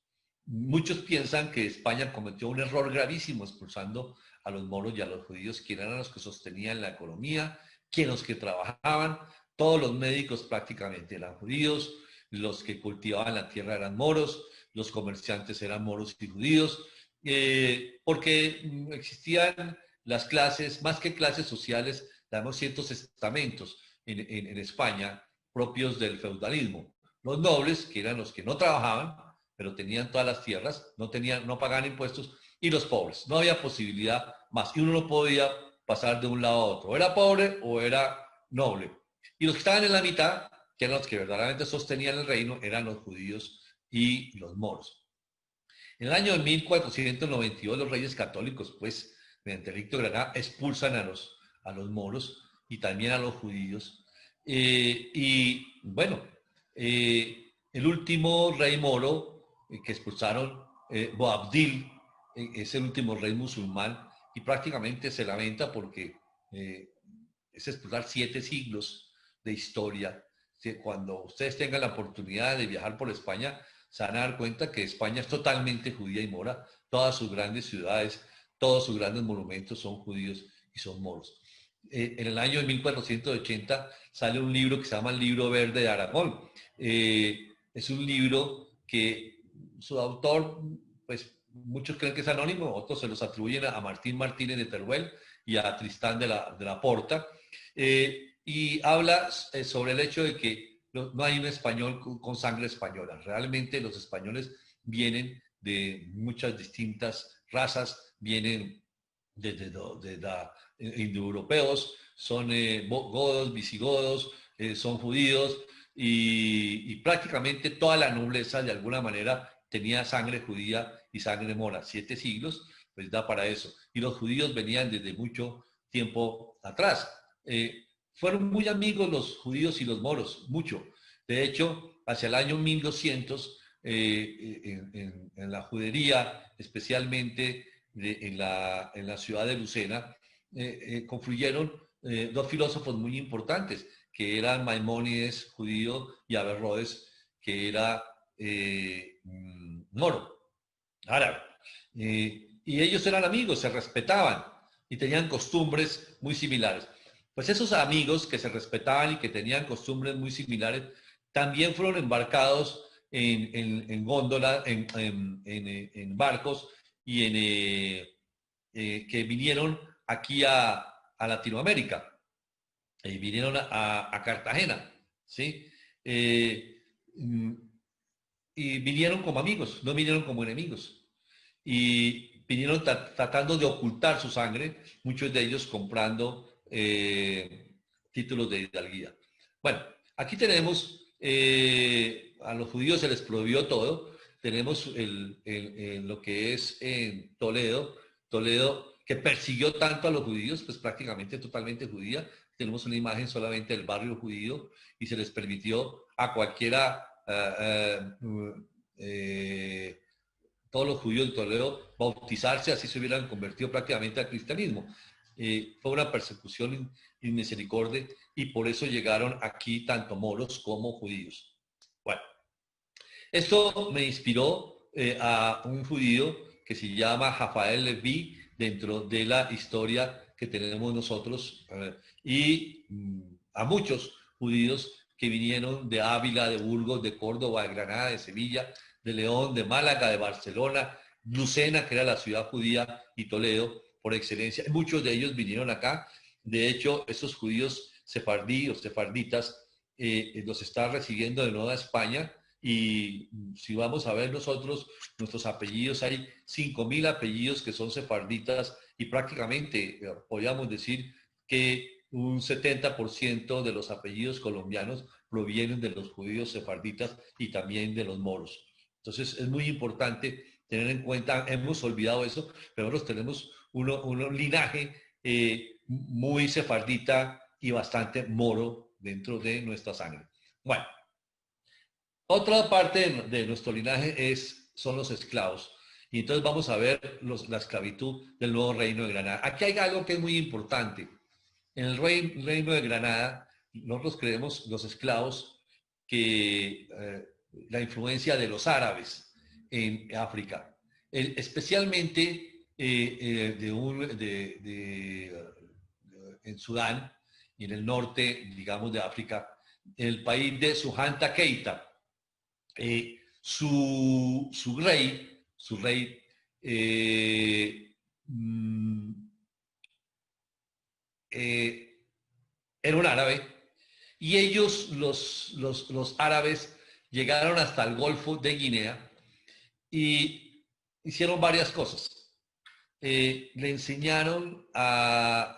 Muchos piensan que España cometió un error gravísimo expulsando a los moros y a los judíos, quienes eran los que sostenían la economía, quienes los que trabajaban, todos los médicos prácticamente eran judíos, los que cultivaban la tierra eran moros, los comerciantes eran moros y judíos, porque existían las clases, más que clases sociales, tenemos ciertos estamentos en España propios del feudalismo. Los nobles, que eran los que no trabajaban, pero tenían todas las tierras, no pagaban impuestos, y los pobres. No había posibilidad más, y uno no podía pasar de un lado a otro. O era pobre o era noble. Y los que estaban en la mitad, que eran los que verdaderamente sostenían el reino, eran los judíos y los moros. En el año de 1492 los reyes católicos, pues, mediante el edicto de Granada, expulsan a los moros y también a los judíos. Y bueno, el último rey moro que expulsaron, Boabdil, es el último rey musulmán y prácticamente se lamenta porque es expulsar 7 siglos de historia. Cuando ustedes tengan la oportunidad de viajar por España, se van a dar cuenta que España es totalmente judía y mora. Todas sus grandes ciudades, todos sus grandes monumentos son judíos y son moros. En el año de 1480 sale un libro que se llama el Libro Verde de Aragón. Es un libro que su autor, pues muchos creen que es anónimo, otros se los atribuyen a Martín Martínez de Teruel y a Tristán de la Porta. Y habla sobre el hecho de que no hay un español con sangre española. Realmente los españoles vienen de muchas distintas razas, vienen desde indoeuropeos, son godos, visigodos, son judíos y prácticamente toda la nobleza de alguna manera tenía sangre judía y sangre mora. 7 siglos, pues da para eso. Y los judíos venían desde mucho tiempo atrás. Fueron muy amigos los judíos y los moros, mucho. De hecho, hacia el año 1200, en la judería, especialmente en la ciudad de Lucena, confluyeron 2 filósofos muy importantes, que eran Maimónides, judío, y Averroes, que era moro, árabe. Y ellos eran amigos, se respetaban y tenían costumbres muy similares. Pues esos amigos que se respetaban y que tenían costumbres muy similares, también fueron embarcados en góndolas, en barcos y que vinieron aquí a Latinoamérica. Vinieron a Cartagena, ¿sí? Y vinieron como amigos, no vinieron como enemigos. Y vinieron tratando de ocultar su sangre, muchos de ellos comprando títulos de hidalguía. Bueno, aquí tenemos, a los judíos se les prohibió todo. Tenemos lo que es en Toledo, que persiguió tanto a los judíos, pues prácticamente totalmente judía. Tenemos una imagen solamente del barrio judío y se les permitió a cualquiera, todos los judíos de Toledo, bautizarse, así se hubieran convertido prácticamente al cristianismo. Fue una persecución inmisericordia y por eso llegaron aquí tanto moros como judíos. Bueno, esto me inspiró a un judío que se llama Rafael Leví dentro de la historia que tenemos nosotros y a muchos judíos que vinieron de Ávila, de Burgos, de Córdoba, de Granada, de Sevilla, de León, de Málaga, de Barcelona, Lucena, que era la ciudad judía, y Toledo, por excelencia. Muchos de ellos vinieron acá. De hecho, esos judíos sefarditas los está recibiendo de Nueva España. Y si vamos a ver nosotros, nuestros apellidos, hay 5.000 apellidos que son sefarditas y prácticamente podríamos decir que un 70% de los apellidos colombianos provienen de los judíos sefarditas y también de los moros. Entonces es muy importante tener en cuenta, hemos olvidado eso, pero nosotros tenemos un linaje muy sefardita y bastante moro dentro de nuestra sangre. Bueno, otra parte de nuestro linaje son los esclavos. Y entonces vamos a ver la esclavitud del nuevo reino de Granada. Aquí hay algo que es muy importante. En el reino de Granada, nosotros creemos, los esclavos, que la influencia de los árabes en África, especialmente en Sudán y en el norte, digamos, de África, en el país de Sujanta Keita. Su rey era un árabe, y ellos, los árabes, llegaron hasta el Golfo de Guinea y hicieron varias cosas. Le enseñaron a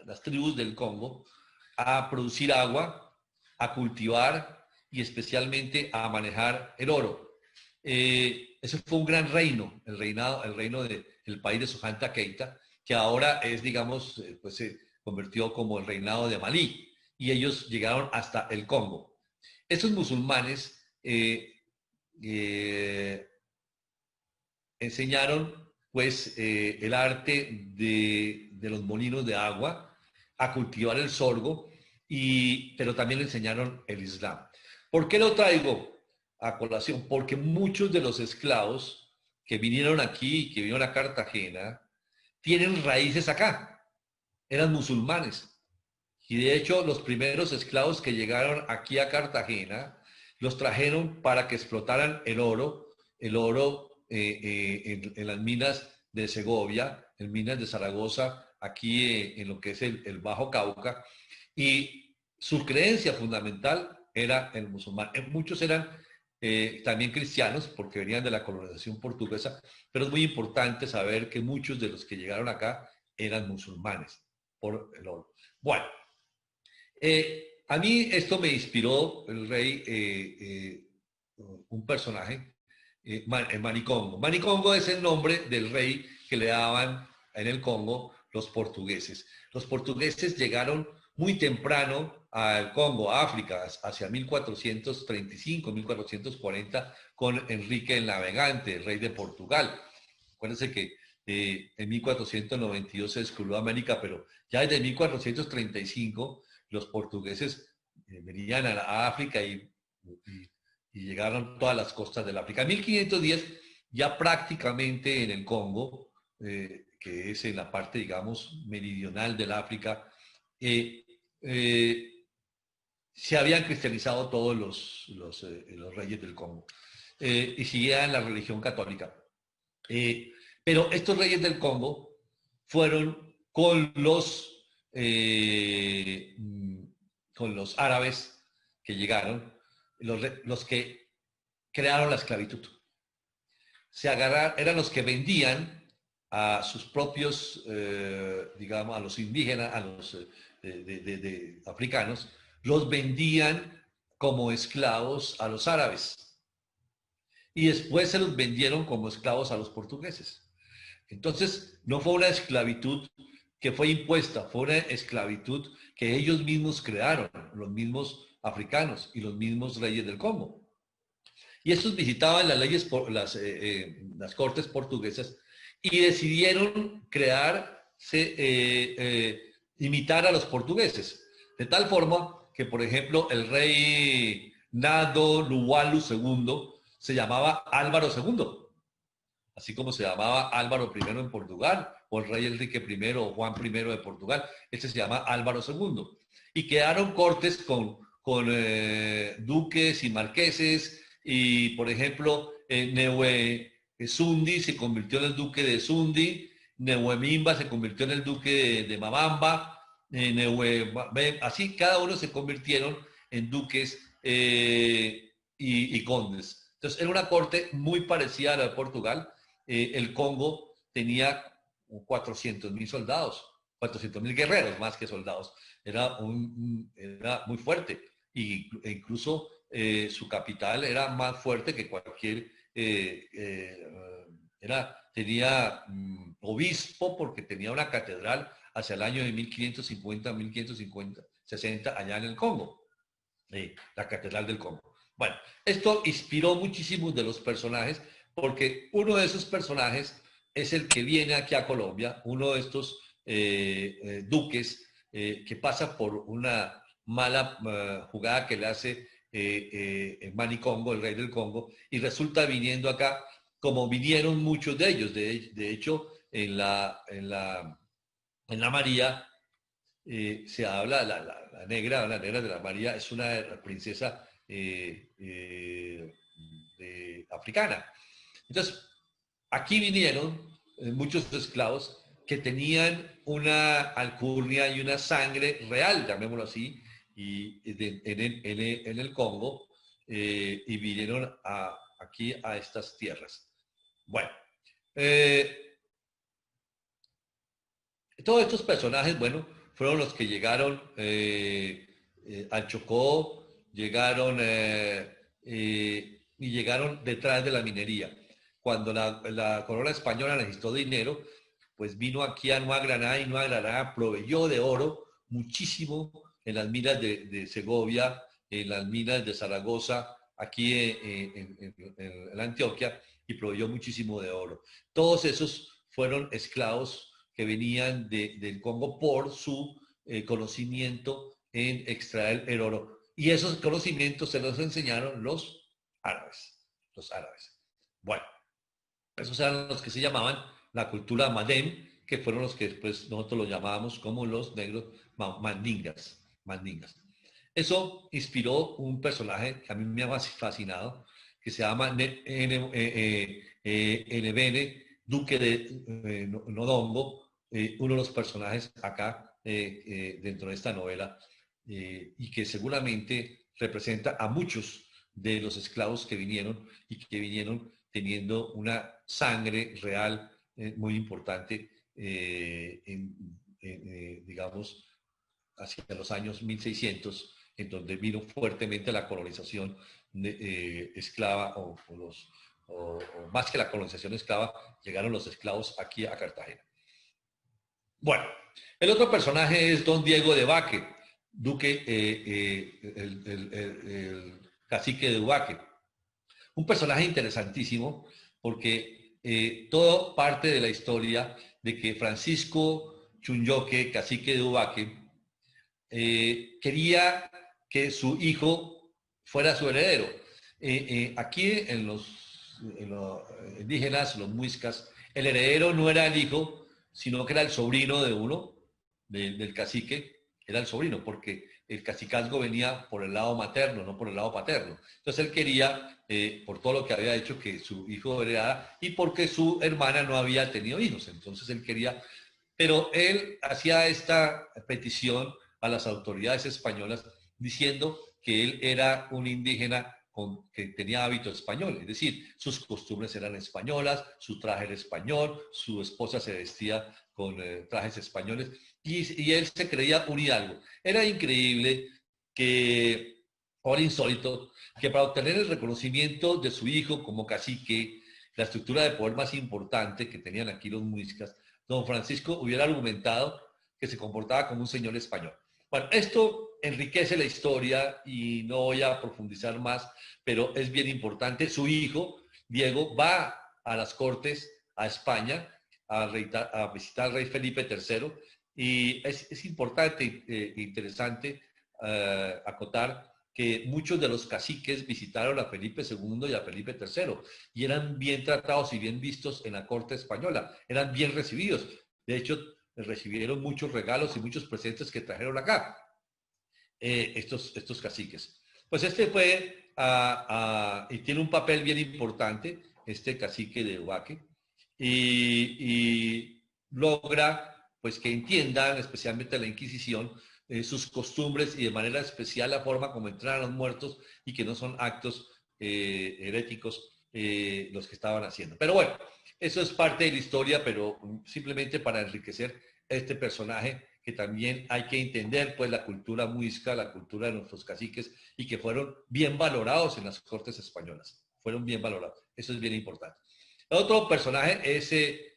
las tribus del Congo a producir agua, a cultivar y especialmente a manejar el oro. Ese fue un gran reino, el reino del país de Sujanta Keita, que ahora es, digamos, pues se convirtió como el reinado de Malí, y ellos llegaron hasta el Congo. Estos musulmanes enseñaron, pues, el arte de los molinos de agua, a cultivar el sorgo, pero también le enseñaron el Islam. ¿Por qué lo traigo a colación? Porque muchos de los esclavos que vinieron aquí, que vinieron a Cartagena, tienen raíces acá, eran musulmanes. Y de hecho, los primeros esclavos que llegaron aquí a Cartagena, los trajeron para que explotaran el oro en las minas de Segovia, en minas de Zaragoza, aquí en lo que es el Bajo Cauca, y su creencia fundamental era el musulmán. Muchos eran también cristianos, porque venían de la colonización portuguesa, pero es muy importante saber que muchos de los que llegaron acá eran musulmanes por el oro. Bueno, a mí esto me inspiró el rey, un personaje, Manicongo. Manicongo es el nombre del rey que le daban en el Congo los portugueses. Los portugueses llegaron muy temprano al Congo, a África, hacia 1435, 1440, con Enrique el Navegante, el rey de Portugal. Acuérdense que en 1492 se descubrió América, pero ya desde 1435 los portugueses venían a África y llegaron a todas las costas del África. En 1510, ya prácticamente en el Congo, que es en la parte, digamos, meridional del África, se habían cristianizado todos los reyes del Congo y seguían la religión católica. Pero estos reyes del Congo fueron con los árabes que llegaron, los que crearon la esclavitud. Eran los que vendían a sus propios, digamos, a los indígenas, a los africanos, los vendían como esclavos a los árabes. Y después se los vendieron como esclavos a los portugueses. Entonces, no fue una esclavitud que fue impuesta, fue una esclavitud que ellos mismos crearon, los mismos africanos y los mismos reyes del Congo. Y estos visitaban las cortes portuguesas y decidieron imitar a los portugueses. De tal forma que, por ejemplo, el rey Nado Luwalu II se llamaba Álvaro II, así como se llamaba Álvaro I en Portugal, o el rey Enrique I o Juan I de Portugal. Este se llama Álvaro II. Y quedaron cortes con duques y marqueses, y por ejemplo, Neue Sundi se convirtió en el duque de Sundi, Neuemimba se convirtió en el duque de Mabamba, así cada uno se convirtieron en duques y condes. Entonces era una corte muy parecida a la de Portugal. El Congo tenía 400.000 soldados, 400.000 guerreros más que soldados. Era muy fuerte e incluso su capital era más fuerte que cualquier... tenía obispo porque tenía una catedral hacia el año de 1550, 60 allá en el Congo, la catedral del Congo. Bueno, esto inspiró muchísimos de los personajes porque uno de esos personajes es el que viene aquí a Colombia, uno de estos duques que pasa por una mala jugada que le hace Mani Congo, el rey del Congo, y resulta viniendo acá, como vinieron muchos de ellos. De hecho, en la María se habla, la negra de la María es una princesa africana. Entonces, aquí vinieron muchos esclavos que tenían una alcurnia y una sangre real, llamémoslo así, en el Congo, y vinieron aquí a estas tierras. Bueno, todos estos personajes, bueno, fueron los que llegaron al Chocó, llegaron y llegaron detrás de la minería. Cuando la corona española necesitó dinero, pues vino aquí a Nueva Granada y Nueva Granada proveyó de oro muchísimo en las minas de Segovia, en las minas de Zaragoza, aquí en Antioquia, y proveyó muchísimo de oro. Todos esos fueron esclavos que venían del Congo por su conocimiento en extraer el oro. Y esos conocimientos se los enseñaron los árabes. Los árabes. Bueno, esos eran los que se llamaban la cultura Madem, que fueron los que después nosotros los llamábamos como los negros mandingas. Eso inspiró un personaje que a mí me ha fascinado, que se llama Nebene, duque de Nodongo, uno de los personajes acá dentro de esta novela, y que seguramente representa a muchos de los esclavos que vinieron y que vinieron teniendo una sangre real muy importante, digamos, hacia los años 1600, en donde vino fuertemente la colonización esclava o más que la colonización esclava, llegaron los esclavos aquí a Cartagena. Bueno, el otro personaje es don Diego de Ubaque, duque, el cacique de Ubaque. Un personaje interesantísimo porque todo parte de la historia de que Francisco Chunyoque, cacique de Ubaque, quería que su hijo fuera su heredero. Aquí en los indígenas, los muiscas, el heredero no era el hijo, sino que era el sobrino de uno, del cacique, era el sobrino, porque el cacicazgo venía por el lado materno, no por el lado paterno. Entonces él quería, por todo lo que había hecho, que su hijo heredara y porque su hermana no había tenido hijos. Entonces él quería, pero él hacía esta petición a las autoridades españolas diciendo que él era un indígena que tenía hábito español, es decir, sus costumbres eran españolas, su traje era español, su esposa se vestía con trajes españoles y él se creía un hidalgo. Era increíble que, ahora insólito, que para obtener el reconocimiento de su hijo como cacique, la estructura de poder más importante que tenían aquí los muiscas, don Francisco hubiera argumentado que se comportaba como un señor español. Bueno, esto enriquece la historia y no voy a profundizar más, pero es bien importante. Su hijo, Diego, va a las Cortes, a España, a visitar al rey Felipe III, y es importante e interesante acotar que muchos de los caciques visitaron a Felipe II y a Felipe III, y eran bien tratados y bien vistos en la corte española, eran bien recibidos. De hecho, recibieron muchos regalos y muchos presentes que trajeron acá estos caciques. Pues este fue y tiene un papel bien importante, este cacique de Ubaque, y logra pues que entiendan, especialmente la Inquisición, sus costumbres y de manera especial la forma como entran a los muertos y que no son actos heréticos los que estaban haciendo. Pero bueno, eso es parte de la historia, pero simplemente para enriquecer este personaje que también hay que entender, pues la cultura muisca, la cultura de nuestros caciques, y que fueron bien valorados en las cortes españolas. Fueron bien valorados. Eso es bien importante. Otro personaje es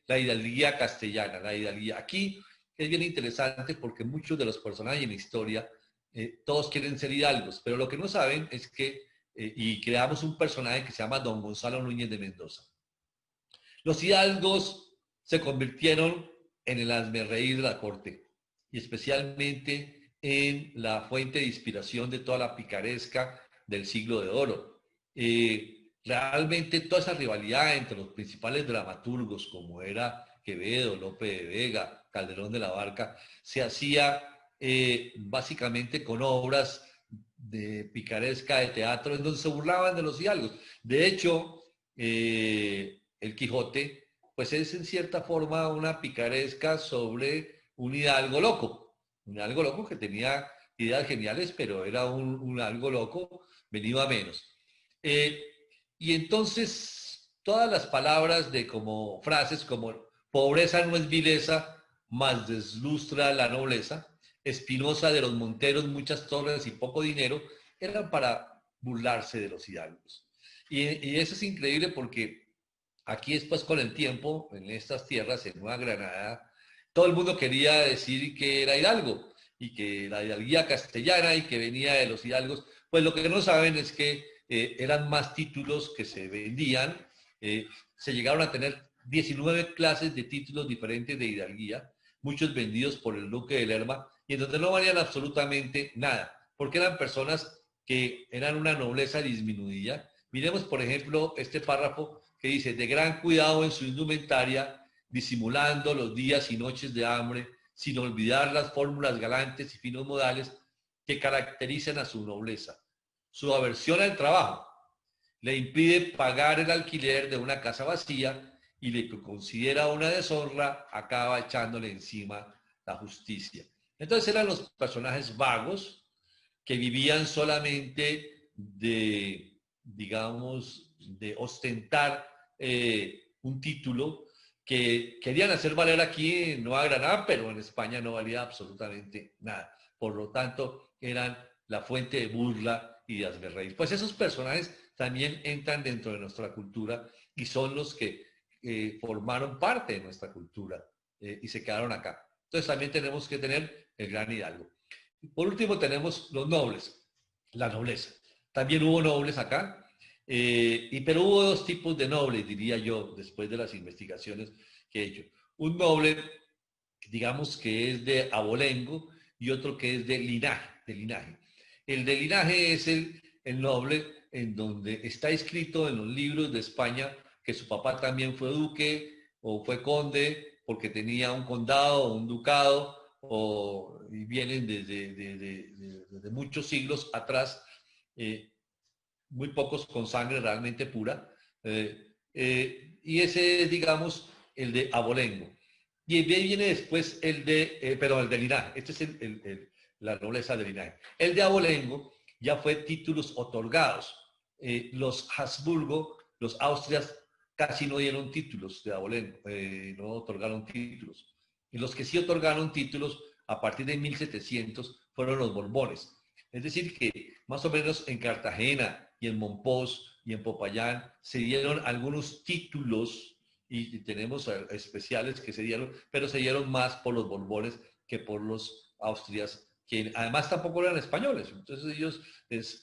la hidalguía castellana. La hidalguía aquí es bien interesante porque muchos de los personajes en la historia, todos quieren ser hidalgos, pero lo que no saben es que, y creamos un personaje que se llama Don Gonzalo Núñez de Mendoza. Los hidalgos se convirtieron en el hazmerreír de la corte y especialmente en la fuente de inspiración de toda la picaresca del siglo de oro. Realmente toda esa rivalidad entre los principales dramaturgos como era Quevedo, Lope de Vega, Calderón de la Barca, se hacía básicamente con obras de picaresca de teatro en donde se burlaban de los hidalgos. De hecho, el Quijote, pues es en cierta forma una picaresca sobre un hidalgo loco que tenía ideas geniales, pero era un hidalgo loco venido a menos. Y entonces todas las palabras de como frases como pobreza no es vileza, más deslustra la nobleza, Espinosa de los Monteros, muchas torres y poco dinero, eran para burlarse de los hidalgos. Y eso es increíble porque aquí después con el tiempo, en estas tierras, en Nueva Granada, todo el mundo quería decir que era hidalgo y que la hidalguía castellana y que venía de los hidalgos. Pues lo que no saben es que eran más títulos que se vendían. Se llegaron a tener 19 clases de títulos diferentes de hidalguía, muchos vendidos por el duque de Lerma, y en donde no valían absolutamente nada, porque eran personas que eran una nobleza disminuida. Miremos, por ejemplo, este párrafo que dice, de gran cuidado en su indumentaria, disimulando los días y noches de hambre, sin olvidar las fórmulas galantes y finos modales que caracterizan a su nobleza. Su aversión al trabajo le impide pagar el alquiler de una casa vacía y le considera una deshonra, acaba echándole encima la justicia. Entonces eran los personajes vagos que vivían solamente de, digamos, de ostentar un título que querían hacer valer aquí en Nueva Granada, pero en España no valía absolutamente nada. Por lo tanto, eran la fuente de burla y de hazmerreír. Pues esos personajes también entran dentro de nuestra cultura y son los que formaron parte de nuestra cultura y se quedaron acá. Entonces también tenemos que tener el gran hidalgo. Por último tenemos los nobles, la nobleza. También hubo nobles acá, pero hubo dos tipos de nobles, diría yo, después de las investigaciones que he hecho. Un noble, digamos que es de abolengo, y otro que es de linaje. El de linaje es el noble en donde está escrito en los libros de España que su papá también fue duque o fue conde porque tenía un condado o un ducado, y vienen desde muchos siglos atrás, muy pocos con sangre realmente pura, y ese es, digamos, el de abolengo. Y viene después el de linaje. Este es la nobleza de linaje. El de abolengo ya fue títulos otorgados. Los Habsburgo, los Austrias, casi no dieron títulos de abolengo, no otorgaron títulos. Y los que sí otorgaron títulos a partir de 1700 fueron los Borbones. Es decir, que más o menos en Cartagena y en Mompox y en Popayán se dieron algunos títulos y tenemos especiales que se dieron, pero se dieron más por los Borbones que por los Austrias, que además tampoco eran españoles. Entonces ellos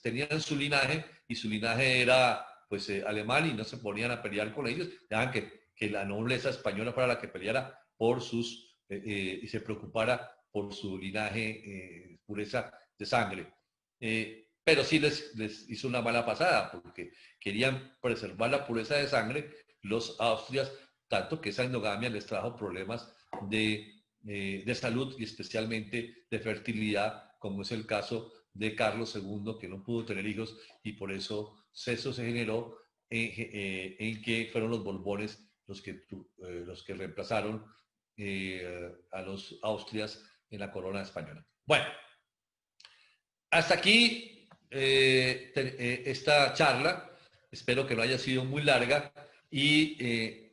tenían su linaje y su linaje era pues alemán y no se ponían a pelear con ellos, dejaban que la nobleza española fuera la que peleara por sus, y se preocupara por su linaje, pureza de sangre. Pero sí les hizo una mala pasada porque querían preservar la pureza de sangre los austrias, tanto que esa endogamia les trajo problemas de salud y especialmente de fertilidad, como es el caso de Carlos II, que no pudo tener hijos y por eso se generó en que fueron los Borbones los que reemplazaron a los Austrias en la corona española. Bueno, hasta aquí esta charla. Espero que no haya sido muy larga y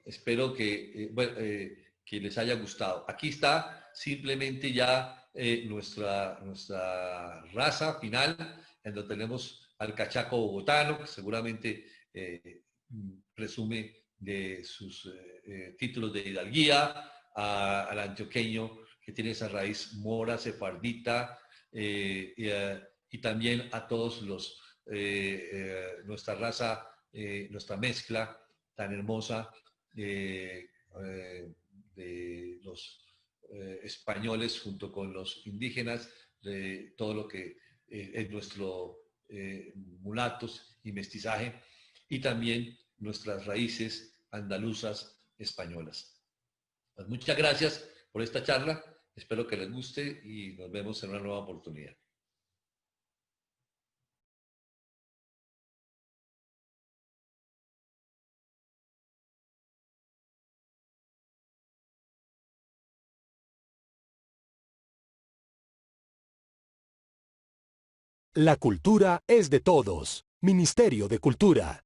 espero que les haya gustado. Aquí está simplemente ya nuestra raza final, en donde tenemos al cachaco bogotano, que seguramente presume de sus títulos de hidalguía, al antioqueño que tiene esa raíz mora, sefardita, y también a todos nuestra raza, nuestra mezcla tan hermosa eh, eh, de los españoles junto con los indígenas, de todo lo que es nuestro mulatos y mestizaje, y también nuestras raíces andaluzas españolas. Pues muchas gracias por esta charla, espero que les guste y nos vemos en una nueva oportunidad. La cultura es de todos. Ministerio de Cultura.